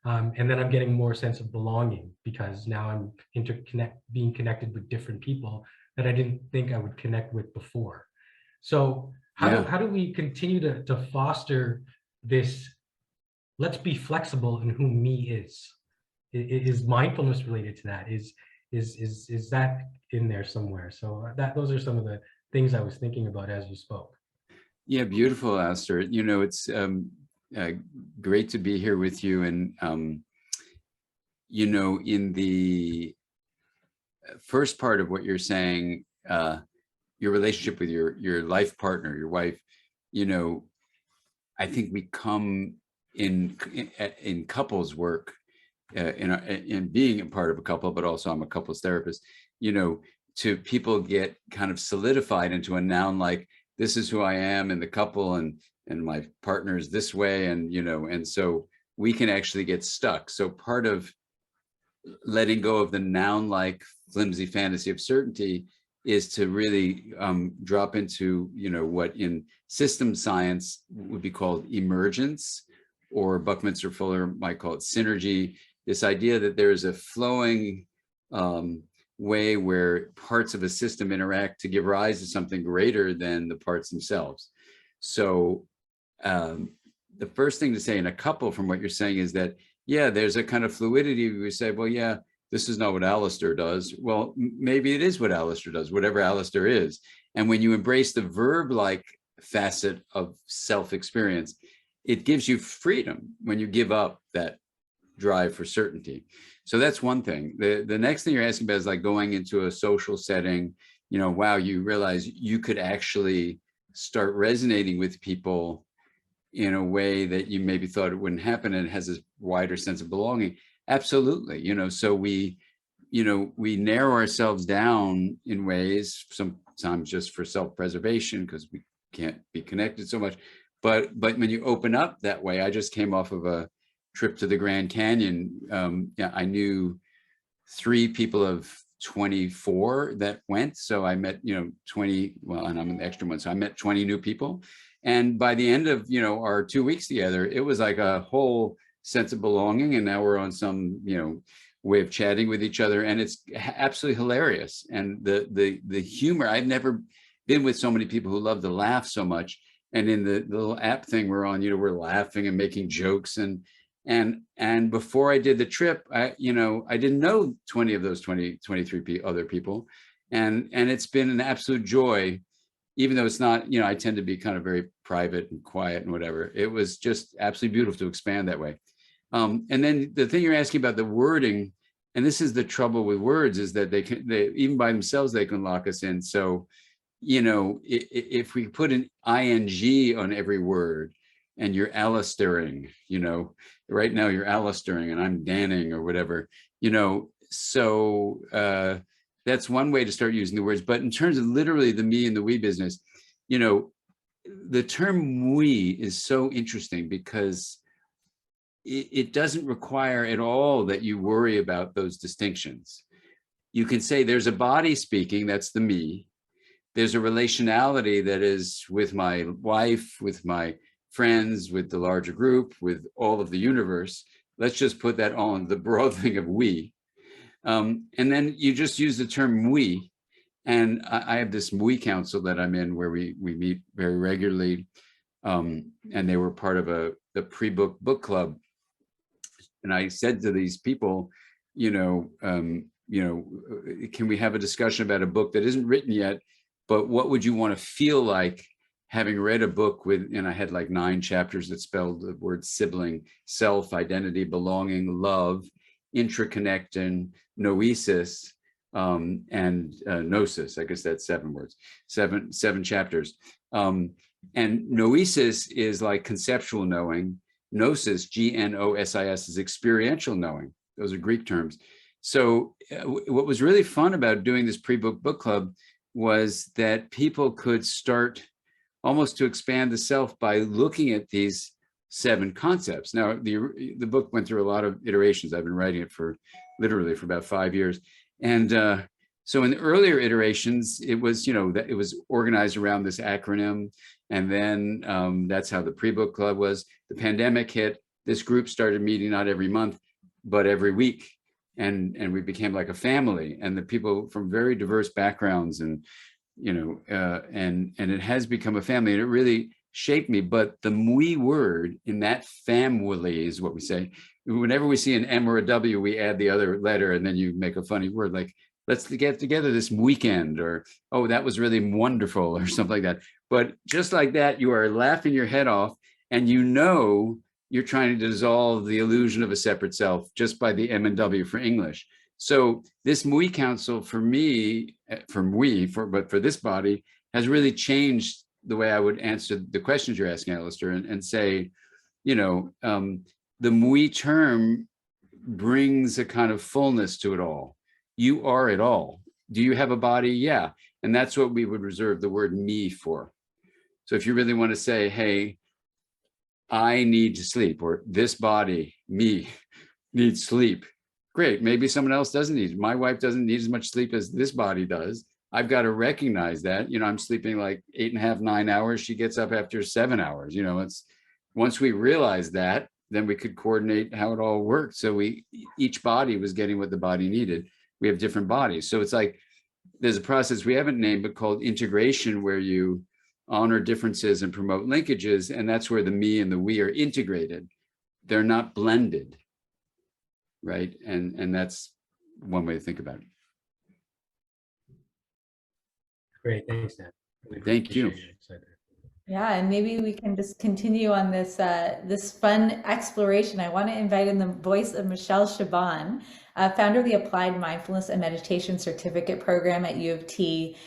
And then I'm getting more sense of belonging, because now I'm being connected with different people that I didn't think I would connect with before. So how do we continue to foster this, let's be flexible in who me is? Is mindfulness related to that? Is that in there somewhere? So those are some of the things I was thinking about as you spoke. Yeah, beautiful, Alistair. It's great to be here with you. And, in the first part of what you're saying, your relationship with your life partner, your wife, I think we come in couples work, in being a part of a couple, but also I'm a couples therapist, to people get kind of solidified into a noun like this is who I am in the couple, and my partner's this way, and and so we can actually get stuck. So part of letting go of the noun-like flimsy fantasy of certainty is to really drop into what in system science would be called emergence, or Buckminster Fuller might call it synergy. This idea that there is a flowing way where parts of a system interact to give rise to something greater than the parts themselves. So the first thing to say in a couple from what you're saying is that, yeah, there's a kind of fluidity. We say, well, yeah, this is not what Alistair does. Well, maybe it is what Alistair does, whatever Alistair is. And when you embrace the verb-like facet of self-experience, it gives you freedom when you give up that drive for certainty. So that's one thing. The next thing you're asking about is like going into a social setting, wow, you realize you could actually start resonating with people in a way that you maybe thought it wouldn't happen, and it has a wider sense of belonging. Absolutely. So we narrow ourselves down in ways, sometimes just for self-preservation, because we can't be connected so much. But when you open up that way, I just came off of a trip to the Grand Canyon. I knew 3 people of 24 that went. So I met, 20, well, and I'm an extra one. So I met 20 new people. And by the end of, our 2 weeks together, it was like a whole sense of belonging. And now we're on some, way of chatting with each other. And it's absolutely hilarious. And the humor, I've never been with so many people who love to laugh so much. And in the little app thing we're on, we're laughing and making jokes. And before I did the trip, I didn't know 20 of those 23 other people. And it's been an absolute joy, even though it's not, I tend to be kind of very private and quiet and whatever. It was just absolutely beautiful to expand that way. And then the thing you're asking about the wording, and this is the trouble with words, is that they even by themselves, they can lock us in. So, if we put an ing on every word, and you're Alistairing, right now you're Alistairing and I'm Danning or whatever, so that's one way to start using the words. But in terms of literally the me and the we business, the term we is so interesting because it doesn't require at all that you worry about those distinctions. You can say there's a body speaking, that's the me. There's a relationality that is with my wife, with my friends, with the larger group, with all of the universe. Let's just put that on the broad thing of we. And then you just use the term we. And I have this we council that I'm in where we meet very regularly. And they were part of the pre-book book club. And I said to these people, can we have a discussion about a book that isn't written yet, but what would you want to feel like having read a book with, and I had like 9 chapters that spelled the word sibling, self, identity, belonging, love, IntraConnected, noesis, and gnosis. I guess that's 7 words, seven chapters. And noesis is like conceptual knowing. Gnosis, Gnosis, is experiential knowing. Those are Greek terms. So what was really fun about doing this pre-book book club was that people could start almost to expand the self by looking at these 7 concepts. Now, the book went through a lot of iterations. I've been writing it literally for about 5 years. And so in the earlier iterations, it was, that it was organized around this acronym. And then that's how the pre-book club was. The pandemic hit. This group started meeting not every month, but every week. And we became like a family, and the people from very diverse backgrounds, and and it has become a family, and it really shaped me. But the we word in that family is what we say. Whenever we see an M or a W, we add the other letter, and then you make a funny word like, let's get together this weekend, or, oh, that was really wonderful, or something like that. But just like that, you are laughing your head off, and you're trying to dissolve the illusion of a separate self just by the M and W for English. So this we council for me, but for this body, has really changed the way I would answer the questions you're asking, Alistair, and say, the we term brings a kind of fullness to it all. You are it all. Do you have a body? Yeah. And that's what we would reserve the word me for. So if you really want to say, hey, I need to sleep, or this body, me, needs sleep, great. Maybe someone else doesn't need it. My wife doesn't need as much sleep as this body does. I've got to recognize that, I'm sleeping like 8.5, 9 hours. She gets up after 7 hours. It's once we realize that, then we could coordinate how it all worked. So each body was getting what the body needed. We have different bodies. So it's like, there's a process we haven't named, but called integration, where you honor differences and promote linkages. And that's where the me and the we are integrated. They're not blended, right? And that's one way to think about it. Great, thanks, Dan. Really Thank you. appreciate it. Yeah, and maybe we can just continue on this this fun exploration. I want to invite in the voice of Michelle Shaban, founder of the Applied Mindfulness and Meditation Certificate Program at U of T.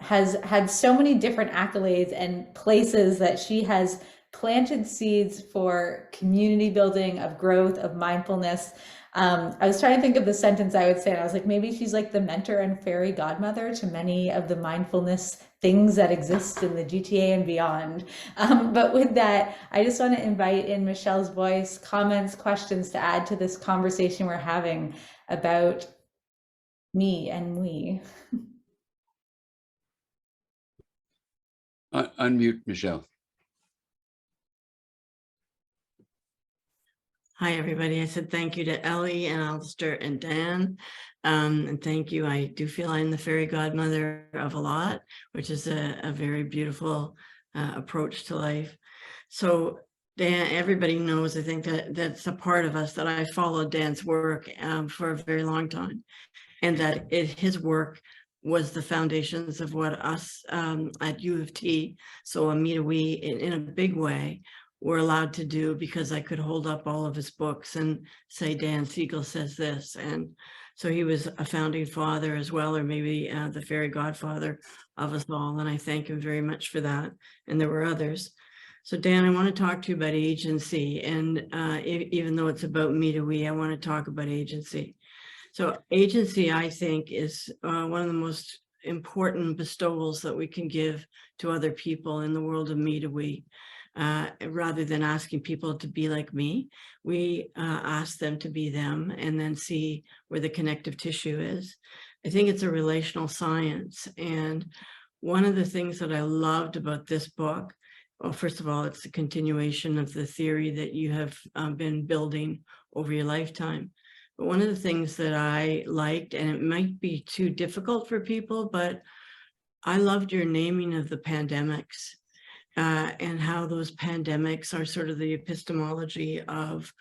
Has had so many different accolades and places that she has planted seeds for community building, of growth, of mindfulness. I was trying to think of the sentence I would say, and I was like, maybe she's like the mentor and fairy godmother to many of the mindfulness things that exist in the GTA and beyond. But with that, I just want to invite in Michelle's voice, comments, questions to add to this conversation we're having about me and we. Unmute Michelle. Hi, everybody. I said thank you to Ellie and Alistair and Dan. And thank you. I do feel I'm the fairy godmother of a lot, which is a very beautiful approach to life. So Dan, everybody knows, I think that's a part of us, that I followed Dan's work for a very long time. And that his work was the foundations of what us at U of T, so a me to we in a big way, were allowed to do, because I could hold up all of his books and say, Dan Siegel says this. And so he was a founding father as well, or maybe the fairy godfather of us all. And I thank him very much for that. And there were others. So Dan, I want to talk to you about agency. And even though it's about me to we, I want to talk about agency. So agency, I think, is one of the most important bestowals that we can give to other people in the world of me to we. Rather than asking people to be like me, we ask them to be them and then see where the connective tissue is. I think it's a relational science. And one of the things that I loved about this book, well, first of all, it's a continuation of the theory that you have been building over your lifetime. But one of the things that I liked, and it might be too difficult for people, but I loved your naming of the pandemics. And how those pandemics are sort of the epistemology of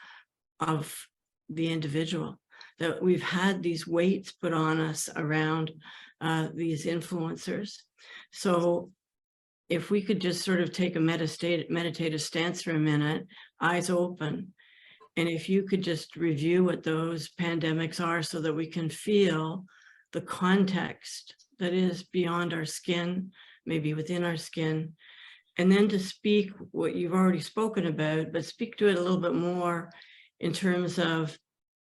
the individual, that we've had these weights put on us around these influencers. So if we could just sort of take a meditative stance for a minute, eyes open, and if you could just review what those pandemics are so that we can feel the context that is beyond our skin, maybe within our skin, and then to speak what you've already spoken about, but speak to it a little bit more in terms of,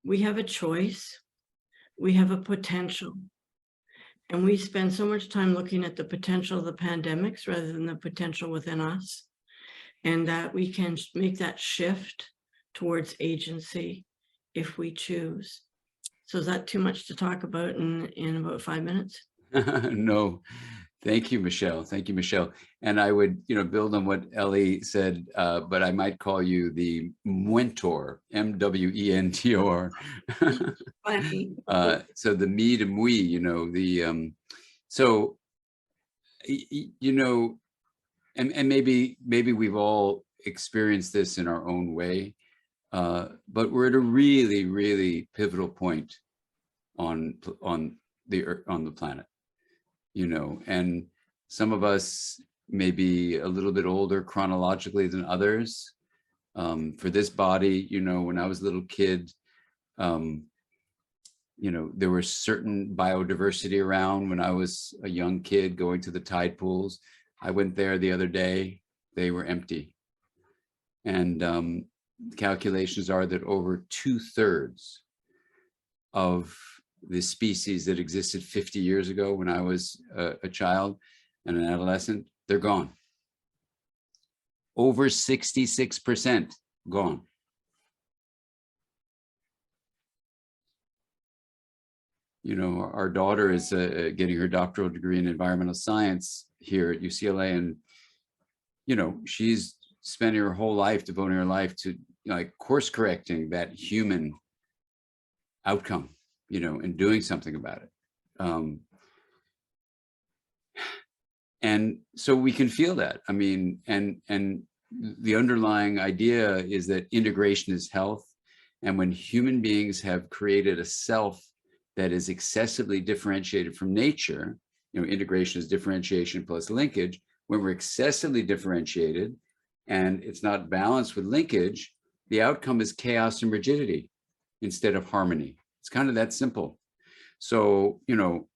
we have a choice, we have a potential, and we spend so much time looking at the potential of the pandemics rather than the potential within us, and that we can make that shift towards agency if we choose. So is that too much to talk about in about 5 minutes? No. Thank you, Michelle. Thank you, Michelle. And I would, build on what Ellie said, but I might call you the Mwentor, M-W-E-N-T-O-R. Funny. So the me to we, and maybe we've all experienced this in our own way, but we're at a really, really pivotal point on the planet. And some of us may be a little bit older chronologically than others. For this body, when I was a little kid, there was certain biodiversity around. When I was a young kid going to the tide pools, I went there the other day, they were empty. And the calculations are that over 2/3 of the species that existed 50 years ago when I was a child and an adolescent, they're gone. over 66% gone. You know, our daughter is getting her doctoral degree in environmental science here at UCLA, and you know, she's spending her whole life, devoting her life to like course correcting that human outcome, you know, and doing something about it. And so we can feel that. I mean, and the underlying idea is that integration is health. And when human beings have created a self that is excessively differentiated from nature, you know, integration is differentiation plus linkage. When we're excessively differentiated and it's not balanced with linkage, the outcome is chaos and rigidity instead of harmony. It's kind of that simple. So, you know,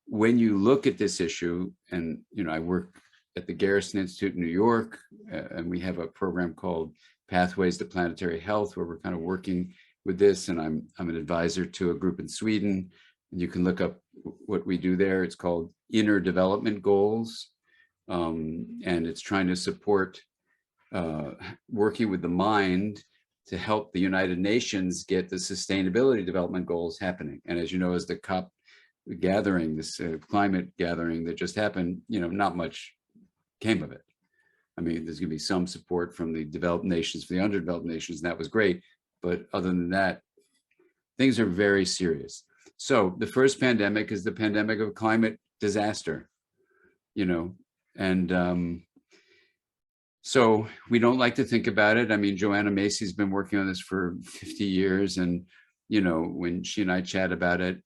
when you look at this issue, and, you know, I work at the Garrison Institute in New York, and we have a program called Pathways to Planetary Health, where we're kind of working with this, and I'm an advisor to a group in Sweden, and you can look up what we do there. It's called Inner Development Goals, and it's trying to support working with the mind to help the United Nations get the Sustainability Development Goals happening. And as you know, as the COP gathering, this climate gathering that just happened, you know, not much came of it. I mean, there's going to be some support from the developed nations for the underdeveloped nations, and that was great. But other than that, things are very serious. So the first pandemic is the pandemic of climate disaster, you know, and so we don't like to think about it. I mean, Joanna Macy's been working on this for 50 years. And, you know, when she and I chat about it,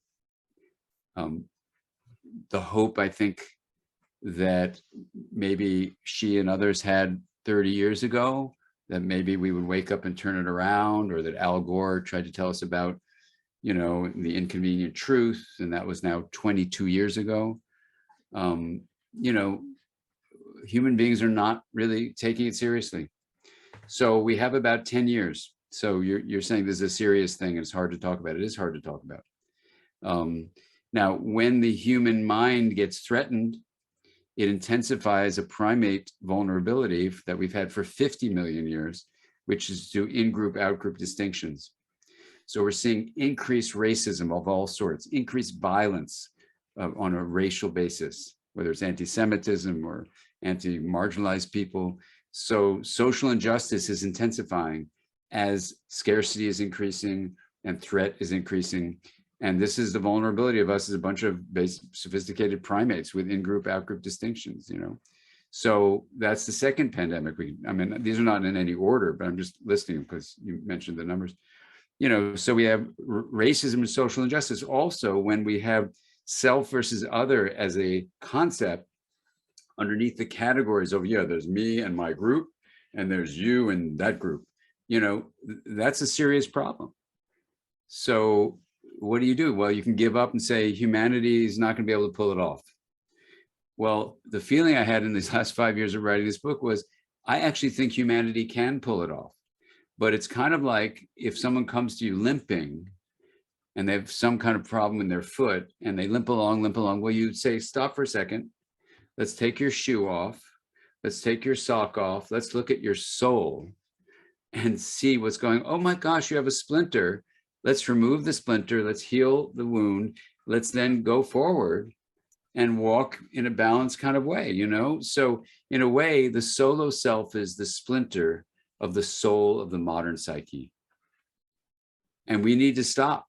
the hope, I think, that maybe she and others had 30 years ago, that maybe we would wake up and turn it around, or that Al Gore tried to tell us about, you know, the inconvenient truth, and that was now 22 years ago. You know, human beings are not really taking it seriously. So we have about 10 years. So you're saying this is a serious thing, and it's hard to talk about. It is hard to talk about. Now, when the human mind gets threatened, it intensifies a primate vulnerability that we've had for 50 million years, which is to in-group, out-group distinctions. So we're seeing increased racism of all sorts, increased violence on a racial basis, whether it's anti-Semitism or anti-marginalized people. So social injustice is intensifying as scarcity is increasing and threat is increasing. And this is the vulnerability of us as a bunch of sophisticated primates with in-group, out-group distinctions, you know. So that's the second pandemic. I mean, these are not in any order, but I'm just listing them because you mentioned the numbers. You know, so we have racism and social injustice. Also, when we have self versus other as a concept underneath the categories of, yeah, there's me and my group, and there's you and that group, you know, that's a serious problem. So what do? Well, you can give up and say humanity is not going to be able to pull it off. Well, the feeling I had in these last 5 years of writing this book was, I actually think humanity can pull it off. But it's kind of like if someone comes to you limping and they have some kind of problem in their foot and they limp along, well, you say, stop for a second. Let's take your shoe off. Let's take your sock off. Let's look at your soul and see what's going on. Oh my gosh, you have a splinter. Let's remove the splinter. Let's heal the wound. Let's then go forward and walk in a balanced kind of way, you know? So in a way, the solo self is the splinter of the soul of the modern psyche. And we need to stop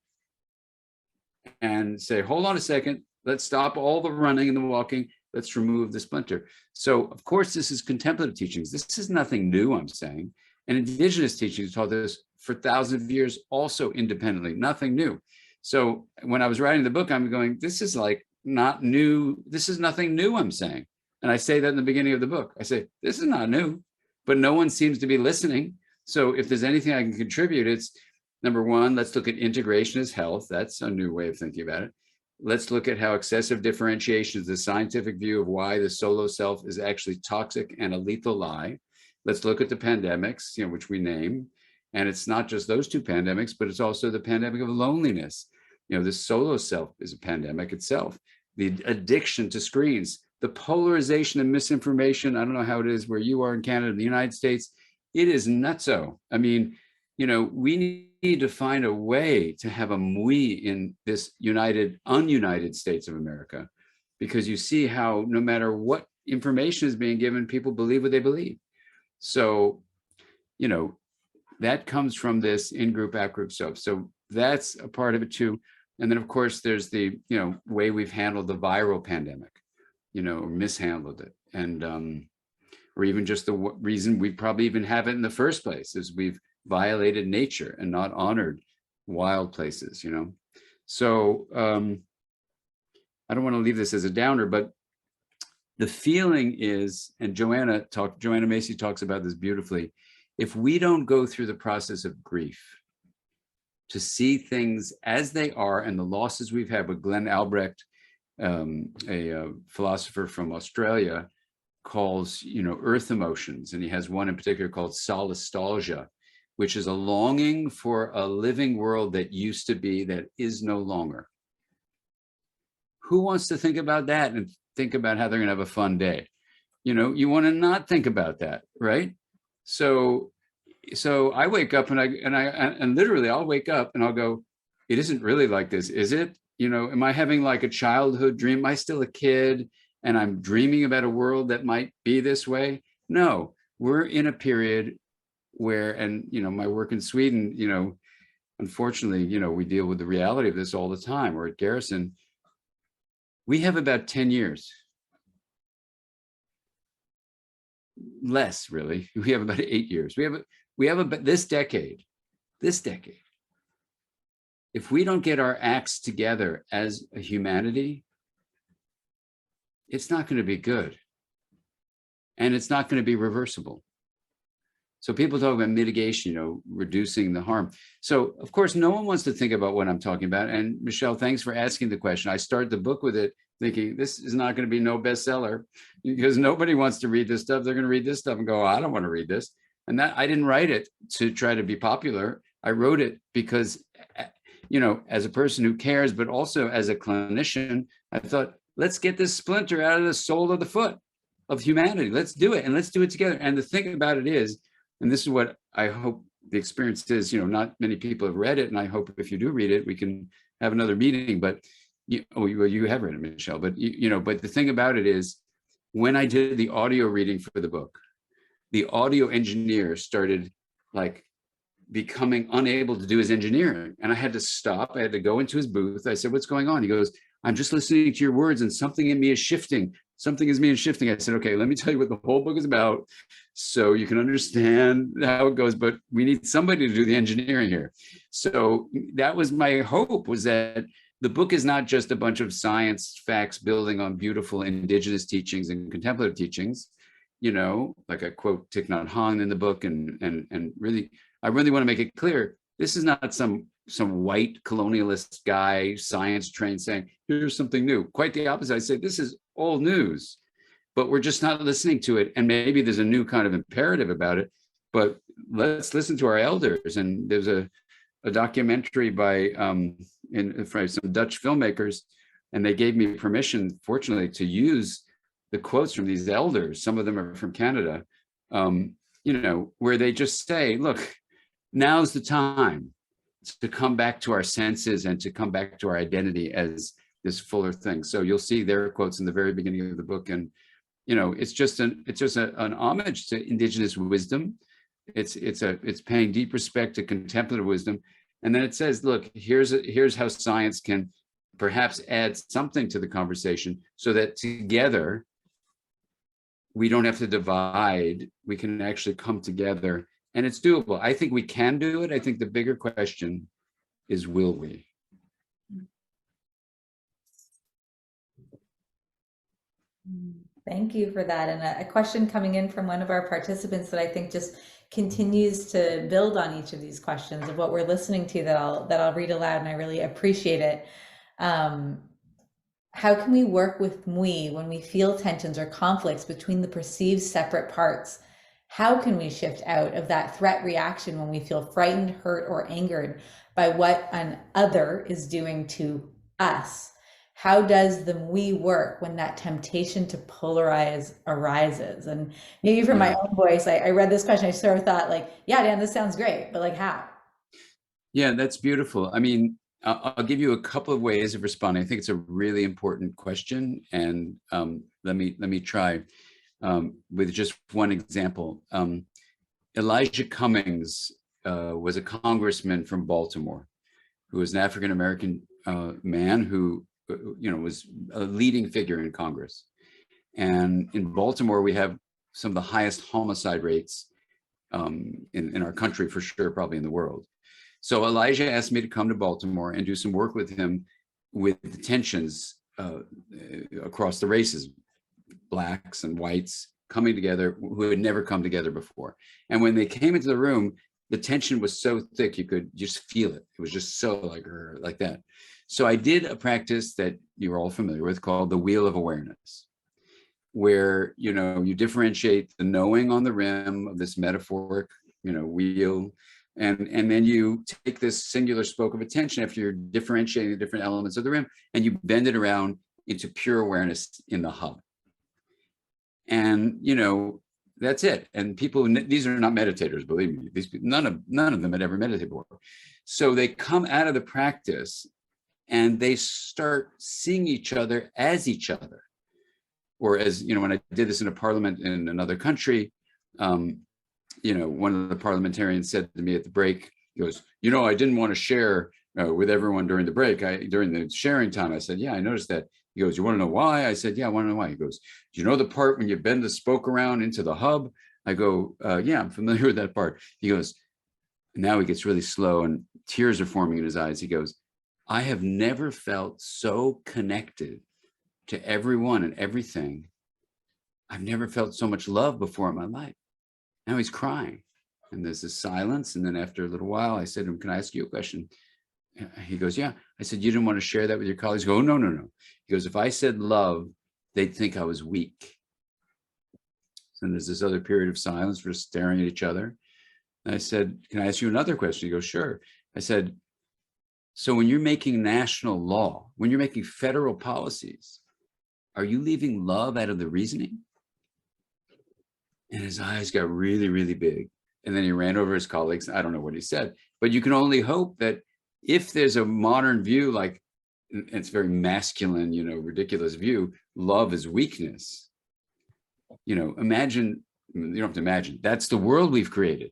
and say, hold on a second. Let's stop all the running and the walking. Let's remove the splinter. So of course, this is contemplative teachings. This is nothing new, I'm saying. And indigenous teachings taught this for thousands of years, also independently, nothing new. So when I was writing the book, I'm going, this is like not new. This is nothing new, I'm saying. And I say that in the beginning of the book. I say, this is not new, but no one seems to be listening. So if there's anything I can contribute, it's number one, let's look at integration as health. That's a new way of thinking about it. Let's look at how excessive differentiation is the scientific view of why the solo self is actually toxic and a lethal lie. Let's look at the pandemics, you know, which we name. And it's not just those two pandemics, but it's also the pandemic of loneliness. You know, the solo self is a pandemic itself. The addiction to screens, the polarization and misinformation, I don't know how it is where you are in Canada, the United States, it is nutso. I mean, you know, we need to find a way to have a we in this ununited States of America, because you see how no matter what information is being given, people believe what they believe. So, you know, that comes from this in-group, out-group stuff. So that's a part of it too. And then of course, there's the, you know, way we've handled the viral pandemic, you know, or mishandled it. And, or even just the reason we probably even have it in the first place is we've violated nature and not honored wild places, you know? So I don't want to leave this as a downer, but the feeling is, and Joanna Macy talks about this beautifully, if we don't go through the process of grief to see things as they are and the losses we've had, with Glenn Albrecht, a philosopher from Australia, calls, you know, earth emotions, and he has one in particular called solastalgia, which is a longing for a living world that used to be, that is no longer. Who wants to think about that and think about how they're gonna have a fun day? You know, you want to not think about that, right? So I wake up and literally I'll wake up and I'll go, it isn't really like this, is it? You know, am I having like a childhood dream? Am I still a kid and I'm dreaming about a world that might be this way? No, we're in a period where, and you know, my work in Sweden, you know, unfortunately, you know, we deal with the reality of this all the time. We're at Garrison. We have about 10 years. Less, really. We have about 8 years. We have about this decade. If we don't get our acts together as a humanity, it's not going to be good. And it's not going to be reversible. So people talk about mitigation, you know, reducing the harm. So of course, no one wants to think about what I'm talking about. And Michelle, thanks for asking the question. I start the book with it thinking this is not going to be no bestseller because nobody wants to read this stuff. They're going to read this stuff and go, oh, I don't want to read this. And that I didn't write it to try to be popular. I wrote it because, you know, as a person who cares, but also as a clinician, I thought, let's get this splinter out of the sole of the foot of humanity. Let's do it. And let's do it together. And the thing about it is, and this is what I hope the experience is, you know, not many people have read it. And I hope if you do read it, we can have another meeting, but you have read it, Michelle, but you know, but the thing about it is when I did the audio reading for the book, the audio engineer started like becoming unable to do his engineering. And I had to stop. I had to go into his booth. I said, what's going on? He goes, I'm just listening to your words and something in me is shifting. Something is being shifting. I said, okay, let me tell you what the whole book is about so you can understand how it goes, but we need somebody to do the engineering here. So that was my hope, was that the book is not just a bunch of science facts building on beautiful indigenous teachings and contemplative teachings, you know, like I quote Thich Nhat Hanh in the book, and really, I really want to make it clear, this is not some white colonialist guy, science trained, saying, here's something new. Quite the opposite. I say, this is old news, but we're just not listening to it. And maybe there's a new kind of imperative about it, but let's listen to our elders. And there's a documentary by from some Dutch filmmakers, and they gave me permission, fortunately, to use the quotes from these elders. Some of them are from Canada, you know, where they just say, look, now's the time to come back to our senses and to come back to our identity as this fuller thing. So you'll see their quotes in the very beginning of the book. And, you know, it's just an homage to indigenous wisdom. It's paying deep respect to contemplative wisdom. And then it says, look, here's how science can perhaps add something to the conversation so that together we don't have to divide, we can actually come together, and it's doable. I think we can do it. I think the bigger question is, will we? Thank you for that. And a question coming in from one of our participants that I think just continues to build on each of these questions of what we're listening to, that I'll read aloud, and I really appreciate it. How can we work with we when we feel tensions or conflicts between the perceived separate parts? How can we shift out of that threat reaction when we feel frightened, hurt, or angered by what an other is doing to us? how does the we work when that temptation to polarize arises? And maybe from my Yeah. own voice, I read this question, I sort of thought like, yeah, Dan, this sounds great, but like how? Yeah, that's beautiful. I mean, I'll give you a couple of ways of responding. I think it's a really important question, and let me try with just one example. Elijah Cummings was a congressman from Baltimore, who was an African American man who, was a leading figure in Congress. And in Baltimore, we have some of the highest homicide rates in our country, for sure, probably in the world. So Elijah asked me to come to Baltimore and do some work with him with the tensions across the races, blacks and whites coming together who had never come together before. And when they came into the room, the tension was so thick, you could just feel it. It was just so like that. So I did a practice that you're all familiar with called the Wheel of Awareness, where, you differentiate the knowing on the rim of this metaphoric, wheel, and then you take this singular spoke of attention after you're differentiating the different elements of the rim, and you bend it around into pure awareness in the hub. And that's it. And people, these are not meditators, believe me. These none of them had ever meditated before. So they come out of the practice and they start seeing each other as each other. Or as, when I did this in a parliament in another country, one of the parliamentarians said to me at the break, he goes, I didn't want to share with everyone during the break. During the sharing time, I said, yeah, I noticed that. He goes, you want to know why? I said, yeah, I want to know why. He goes, do you know the part when you bend the spoke around into the hub? I go, yeah, I'm familiar with that part. He goes, now he gets really slow and tears are forming in his eyes. He goes, I have never felt so connected to everyone and everything. I've never felt so much love before in my life. Now he's crying. And there's this silence. And then after a little while, I said to him, can I ask you a question? He goes, yeah. I said, you didn't want to share that with your colleagues? He goes, oh, no. He goes, if I said love, they'd think I was weak. So there's this other period of silence. We're staring at each other. And I said, can I ask you another question? He goes, sure. I said, so when you're making national law, when you're making federal policies, are you leaving love out of the reasoning? And his eyes got really, really big. And then he ran over his colleagues. I don't know what he said, but you can only hope that if there's a modern view, like it's very masculine, ridiculous view, love is weakness. Imagine, you don't have to imagine, that's the world we've created.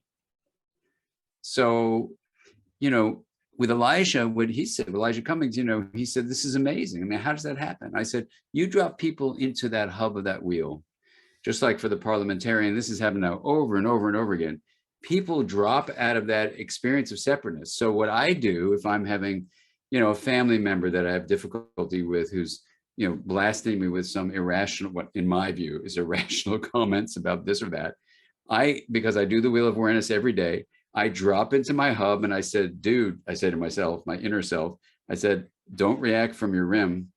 So, with Elijah, what he said, Elijah Cummings, he said, this is amazing. I mean, how does that happen? I said, you drop people into that hub of that wheel, just like for the parliamentarian, this has happened now over and over and over again. People drop out of that experience of separateness. So what I do, if I'm having, a family member that I have difficulty with, who's, blasting me with some irrational, what in my view is irrational comments about this or that, because I do the Wheel of Awareness every day, I drop into my hub and I said, dude, I say to myself, my inner self, I said, don't react from your rim.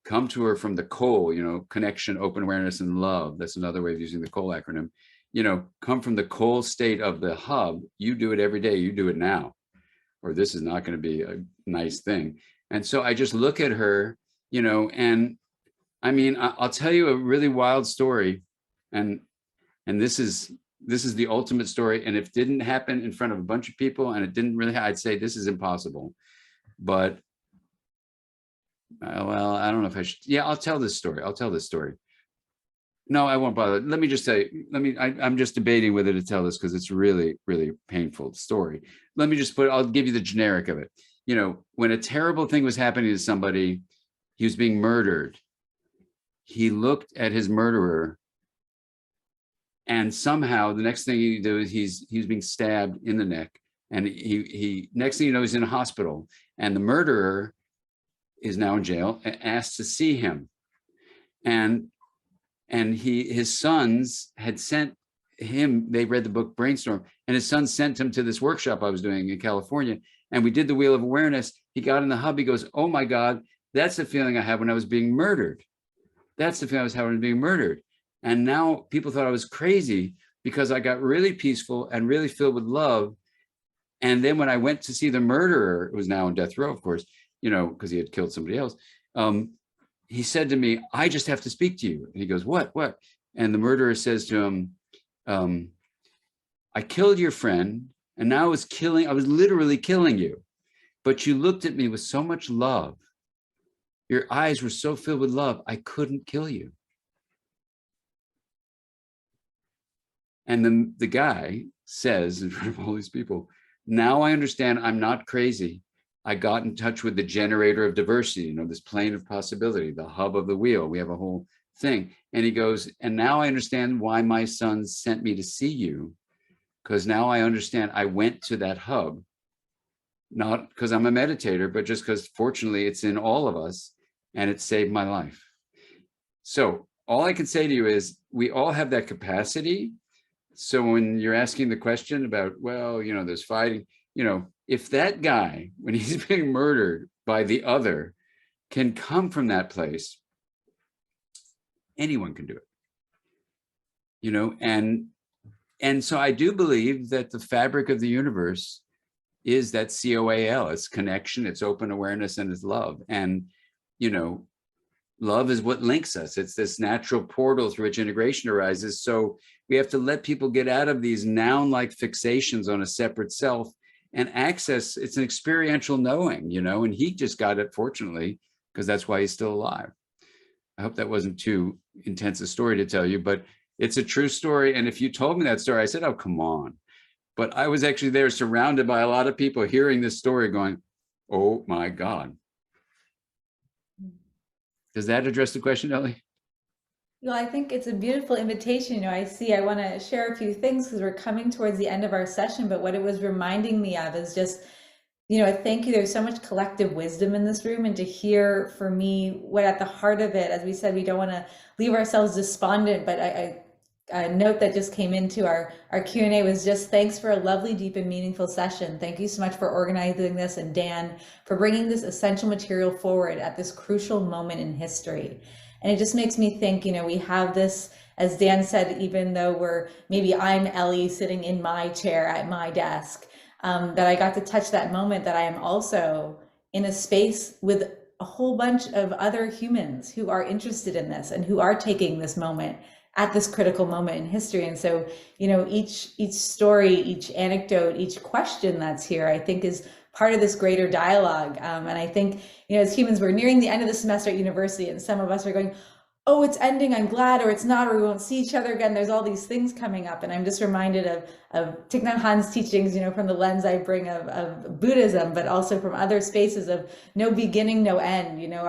Come to her from the COAL, connection, open awareness, and love. That's another way of using the COAL acronym. Come from the COAL state of the hub. You do it every day. You do it now, or this is not going to be a nice thing. And so I just look at her, and I mean, I'll tell you a really wild story, and this is the ultimate story. And if it didn't happen in front of a bunch of people, and it didn't really, I'd say this is impossible. But well, I don't know if I should. Yeah, I'll tell this story. No, I won't bother. Let me just say, I'm just debating whether to tell this because it's really, really painful story. Let me just I'll give you the generic of it. When a terrible thing was happening to somebody, he was being murdered. He looked at his murderer, and somehow the next thing he do is he's being stabbed in the neck, and he next thing you know, he's in a hospital, and the murderer is now in jail and asked to see him. And his sons had sent him, they read the book Brainstorm, and his son sent him to this workshop I was doing in California. And we did the Wheel of Awareness. He got in the hub. He goes, oh my God, that's the feeling I had when I was being murdered. That's the feeling I was having when being murdered. And now people thought I was crazy because I got really peaceful and really filled with love. And then when I went to see the murderer, who was now on death row, of course, because he had killed somebody else, he said to me, I just have to speak to you. And he goes, what? And the murderer says to him, I killed your friend, and now I was literally killing you. But you looked at me with so much love. Your eyes were so filled with love, I couldn't kill you. And then the guy says in front of all these people, now I understand I'm not crazy. I got in touch with the generator of diversity, you know, this plane of possibility, the hub of the wheel. We have a whole thing. And he goes, and now I understand why my son sent me to see you, because now I understand I went to that hub, not because I'm a meditator, but just because fortunately it's in all of us and it saved my life. So all I can say to you is we all have that capacity. So when you're asking the question about, well, you know, there's fighting, you know, if that guy, when he's being murdered by the other, can come from that place, anyone can do it, you know, and so I do believe that the fabric of the universe is that COAL, it's connection, it's open awareness, and it's love. And, you know, love is what links us. It's this natural portal through which integration arises. So we have to let people get out of these noun-like fixations on a separate self and access, it's an experiential knowing, you know, and he just got it, fortunately, because that's why he's still alive. I hope that wasn't too intense a story to tell you, but it's a true story. And if you told me that story, I said, oh, come on. But I was actually there surrounded by a lot of people hearing this story going, oh my God. Does that address the question, Ellie? Well, I think it's a beautiful invitation. You know, I want to share a few things because we're coming towards the end of our session, but what it was reminding me of is just, you know, thank you. There's so much collective wisdom in this room, and to hear for me what at the heart of it, as we said, we don't want to leave ourselves despondent, but a note that just came into our Q&A was just thanks for a lovely, deep, and meaningful session. Thank you so much for organizing this, and Dan for bringing this essential material forward at this crucial moment in history. And it just makes me think, you know, we have this, as Dan said, even though maybe I'm Ellie sitting in my chair at my desk, that I got to touch that moment that I am also in a space with a whole bunch of other humans who are interested in this and who are taking this moment at this critical moment in history. And so, you know, each story, each anecdote, each question that's here, I think is part of this greater dialogue. And I think, you know, as humans, we're nearing the end of the semester at university, and some of us are going, oh, it's ending, I'm glad, or it's not, or we won't see each other again. There's all these things coming up. And I'm just reminded of Thich Nhat Hanh's teachings, you know, from the lens I bring of Buddhism, but also from other spaces of no beginning, no end. You know,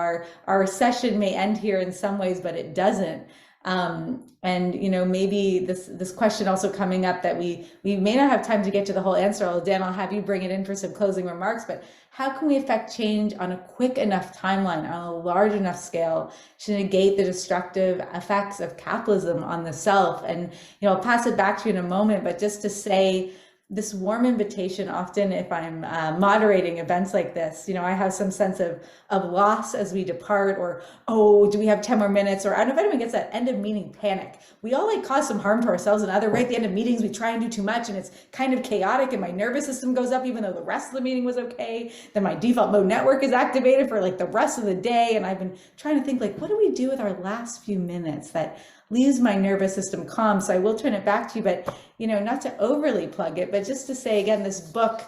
our session may end here in some ways, but it doesn't. And, you know, maybe this question also coming up that we may not have time to get to the whole answer. Dan, I'll have you bring it in for some closing remarks, but how can we affect change on a quick enough timeline, on a large enough scale to negate the destructive effects of capitalism on the self? And, you know, I'll pass it back to you in a moment, but just to say, this warm invitation, often if I'm moderating events like this, you know, I have some sense of loss as we depart, or, oh, do we have 10 more minutes? Or I don't know if anyone gets that end of meeting panic. We all like cause some harm to ourselves, and either right at the end of meetings, we try and do too much and it's kind of chaotic and my nervous system goes up even though the rest of the meeting was okay. Then my default mode network is activated for like the rest of the day. And I've been trying to think, like, what do we do with our last few minutes that leaves my nervous system calm? So I will turn it back to you, but, you know, not to overly plug it, but just to say again, this book,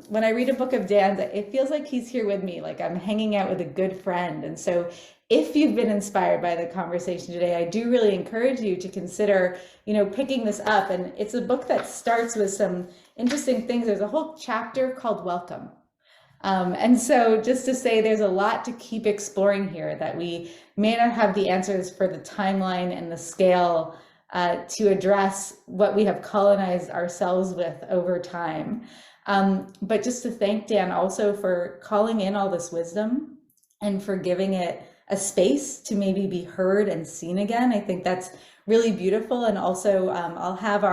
when I read a book of Dan's, it feels like he's here with me, like I'm hanging out with a good friend. And so if you've been inspired by the conversation today, I do really encourage you to consider, you know, picking this up. And it's a book that starts with some interesting things. There's a whole chapter called Welcome. And so just to say, there's a lot to keep exploring here, that we may not have the answers for the timeline and the scale to address what we have colonized ourselves with over time. But just to thank Dan also for calling in all this wisdom and for giving it a space to maybe be heard and seen again. I think that's really beautiful. And also I'll have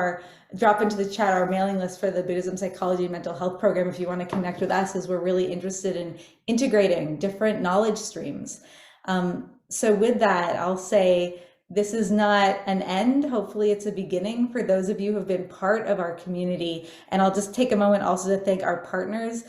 drop into the chat our mailing list for the Buddhism Psychology and Mental Health program if you want to connect with us, as we're really interested in integrating different knowledge streams. So with that, I'll say this is not an end. Hopefully it's a beginning for those of you who have been part of our community. And I'll just take a moment also to thank our partners.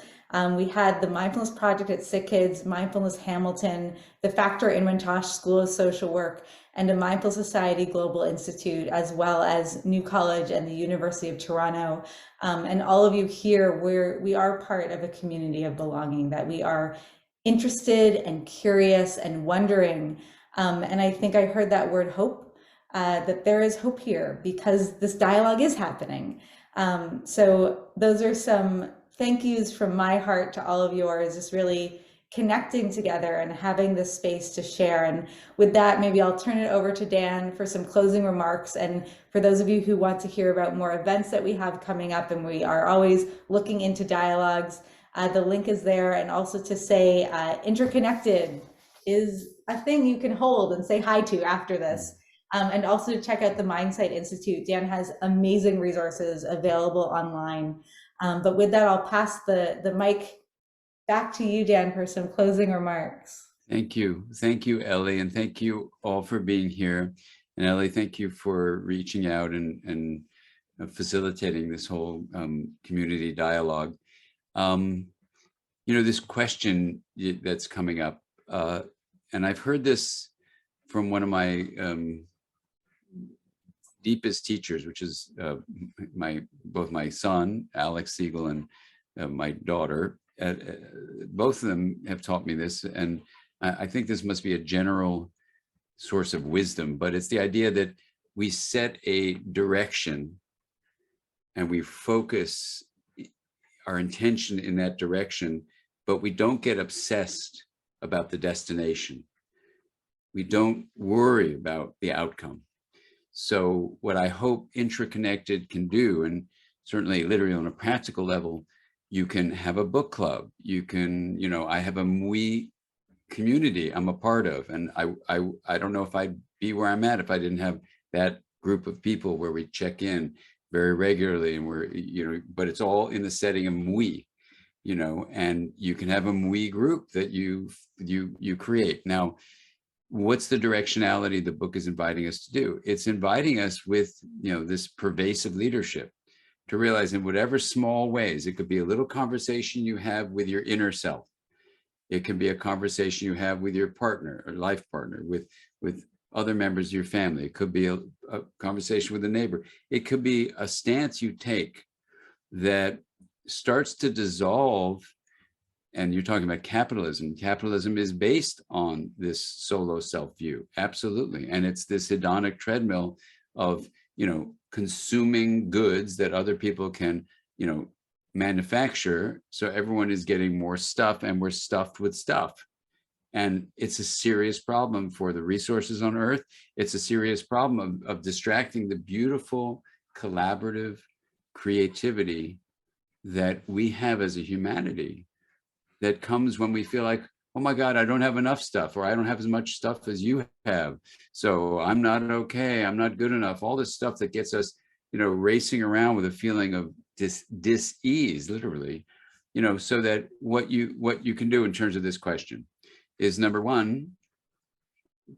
We had the Mindfulness Project at Sick Kids, Mindfulness Hamilton, the Factor in Wintosh School of Social Work, and a Mindful Society Global Institute, as well as New College and the University of Toronto. And all of you here, we are part of a community of belonging, that we are interested and curious and wondering. And I think I heard that word hope, that there is hope here because this dialogue is happening. So those are some thank yous from my heart to all of yours, just really connecting together and having this space to share. And with that, maybe I'll turn it over to Dan for some closing remarks. And for those of you who want to hear about more events that we have coming up, and we are always looking into dialogues, the link is there. And also to say IntraConnected is a thing you can hold and say hi to after this. And also to check out the Mindsight Institute. Dan has amazing resources available online. But with that, I'll pass the mic back to you, Dan, for some closing remarks. Thank you. Thank you, Ellie, and thank you all for being here. And Ellie, thank you for reaching out and facilitating this whole community dialogue. You know, this question that's coming up, and I've heard this from one of my deepest teachers, which is both my son, Alex Siegel, and my daughter. Both of them have taught me this, and I think this must be a general source of wisdom, but it's the idea that we set a direction and we focus our intention in that direction, but we don't get obsessed about the destination. We don't worry about the outcome. So what I hope IntraConnected can do, and certainly literally on a practical level, you can have a book club. You can, you know, I have a MWE community I'm a part of, and I don't know if I'd be where I'm at if I didn't have that group of people where we check in very regularly, and we're, you know, but it's all in the setting of MWE, you know, and you can have a MWE group that you create. Now, what's the directionality the book is inviting us to do? It's inviting us with, you know, this pervasive leadership to realize in whatever small ways, it could be a little conversation you have with your inner self. It can be a conversation you have with your partner or life partner, with other members of your family. It could be a conversation with a neighbor. It could be a stance you take that starts to dissolve. And you're talking about capitalism. Capitalism is based on this solo self view, absolutely. And it's this hedonic treadmill of, you know, consuming goods that other people can, you know, manufacture. So everyone is getting more stuff, and we're stuffed with stuff. And it's a serious problem for the resources on Earth. It's a serious problem of distracting the beautiful collaborative creativity that we have as a humanity, that comes when we feel like, oh my God, I don't have enough stuff, or I don't have as much stuff as you have. So I'm not okay, I'm not good enough. All this stuff that gets us, you know, racing around with a feeling of dis-ease, literally, you know, so that what you can do in terms of this question is, number one,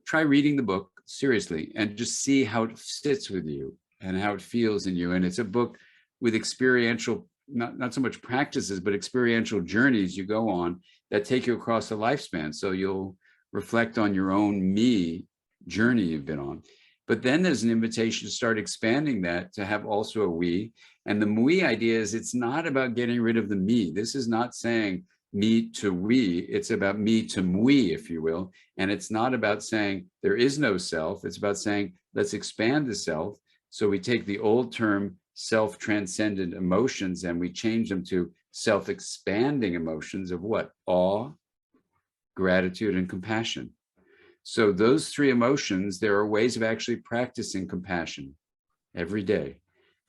try reading the book seriously and just see how it sits with you and how it feels in you. And it's a book with experiential, not so much practices, but experiential journeys you go on that take you across a lifespan. So you'll reflect on your own me journey you've been on. But then there's an invitation to start expanding that to have also a we. And the we idea is, it's not about getting rid of the me. This is not saying me to we, it's about me to we, if you will. And it's not about saying there is no self. It's about saying, let's expand the self. So we take the old term self-transcendent emotions and we change them to self-expanding emotions of what? Awe, gratitude, and compassion. So those three emotions, there are ways of actually practicing compassion every day.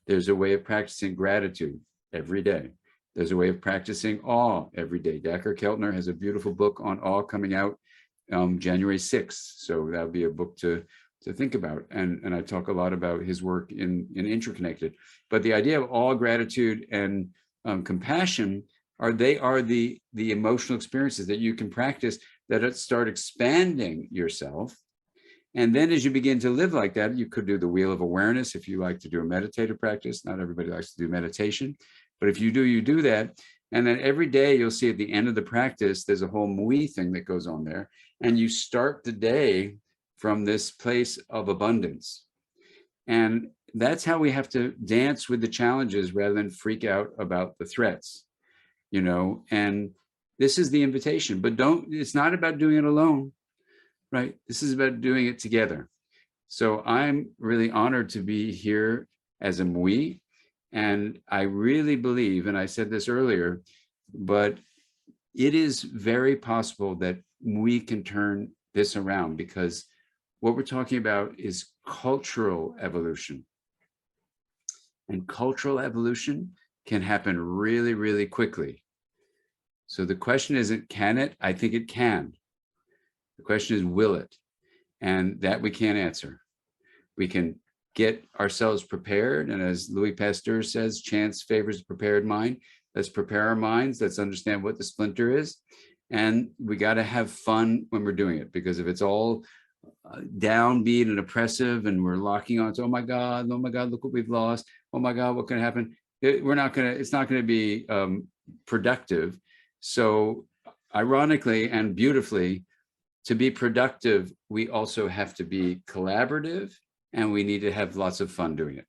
There's a way of practicing gratitude every day. There's a way of practicing awe every day. Dacher Keltner has a beautiful book on awe coming out January 6th. So that'll be a book to think about. And I talk a lot about his work in IntraConnected. But the idea of awe, gratitude, and compassion are the emotional experiences that you can practice that start expanding yourself. And then as you begin to live like that, you could do the wheel of awareness if you like to do a meditative practice. Not everybody likes to do meditation, but if you do that, And then every day you'll see at the end of the practice, there's a whole mui thing that goes on there. And you start the day from this place of abundance. And that's how we have to dance with the challenges rather than freak out about the threats, you know, and this is the invitation, but it's not about doing it alone, right? This is about doing it together. So I'm really honored to be here as a mui. And I really believe, and I said this earlier, but it is very possible that we can turn this around, because what we're talking about is cultural evolution. And cultural evolution can happen really, really quickly. So the question isn't, can it? I think it can. The question is, will it? And that we can't answer. We can get ourselves prepared. And as Louis Pasteur says, chance favors a prepared mind. Let's prepare our minds. Let's understand what the splinter is. And we got to have fun when we're doing it, because if it's all downbeat and oppressive and we're locking on to, oh my God, look what we've lost. Oh my God, what can happen? It's not going to be productive. So ironically and beautifully, to be productive, we also have to be collaborative, and we need to have lots of fun doing it,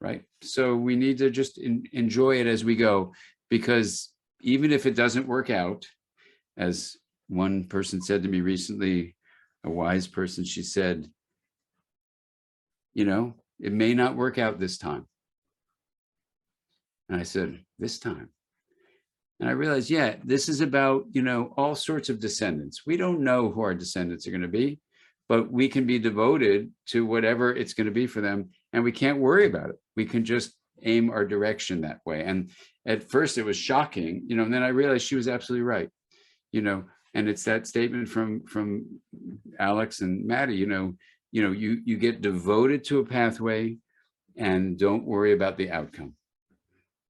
right? So we need to just enjoy it as we go, because even if it doesn't work out, as one person said to me recently, a wise person, she said, you know, it may not work out this time. And I said, this time? And I realized, yeah, this is about, you know, all sorts of descendants. We don't know who our descendants are going to be, but we can be devoted to whatever it's going to be for them. And we can't worry about it. We can just aim our direction that way. And at first it was shocking, you know, and then I realized she was absolutely right, you know, and it's that statement from Alex and Maddie, you get devoted to a pathway and don't worry about the outcome,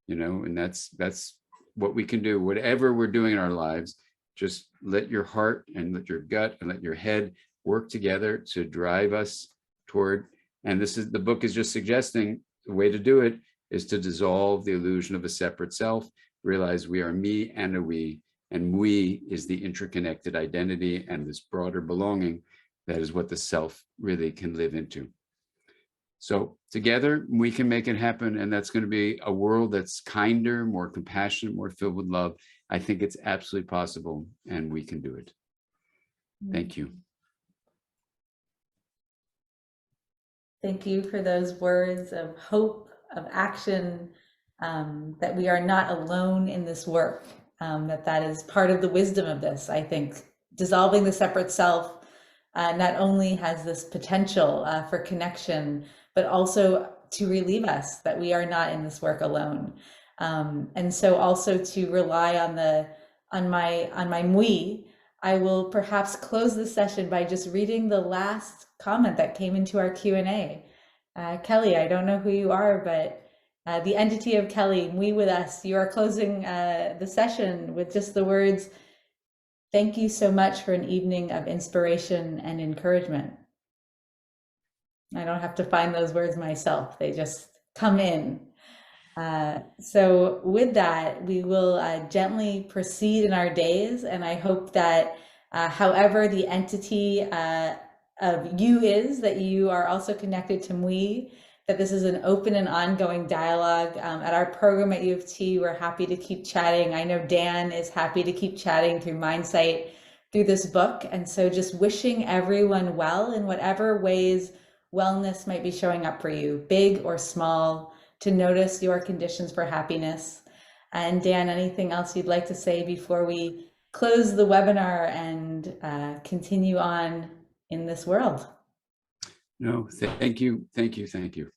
you know, and that's what we can do. Whatever we're doing in our lives, just let your heart and let your gut and let your head work together to drive us toward. And the book is just suggesting the way to do it is to dissolve the illusion of a separate self, realize we are me and a we, and we is the interconnected identity and this broader belonging. That is what the self really can live into. So together we can make it happen, and that's going to be a world that's kinder, more compassionate, more filled with love. I think it's absolutely possible, and we can do it. Thank you. Thank you for those words of hope, of action, that we are not alone in this work, that is part of the wisdom of this. I think dissolving the separate self not only has this potential for connection, but also to relieve us that we are not in this work alone. And so also to rely on my mui, I will perhaps close the session by just reading the last comment that came into our Q&A. Kelly, I don't know who you are, but the entity of Kelly, mui with us, you are closing the session with just the words, "Thank you so much for an evening of inspiration and encouragement." I don't have to find those words myself. They just come in. So with that, we will gently proceed in our days. And I hope that however the entity of you is, that you are also connected to mui, that this is an open and ongoing dialogue. At our program at U of T, we're happy to keep chatting. I know Dan is happy to keep chatting through Mindsight, through this book. And so just wishing everyone well in whatever ways wellness might be showing up for you, big or small, to notice your conditions for happiness. And Dan, anything else you'd like to say before we close the webinar and continue on in this world? No, thank you. Thank you. Thank you.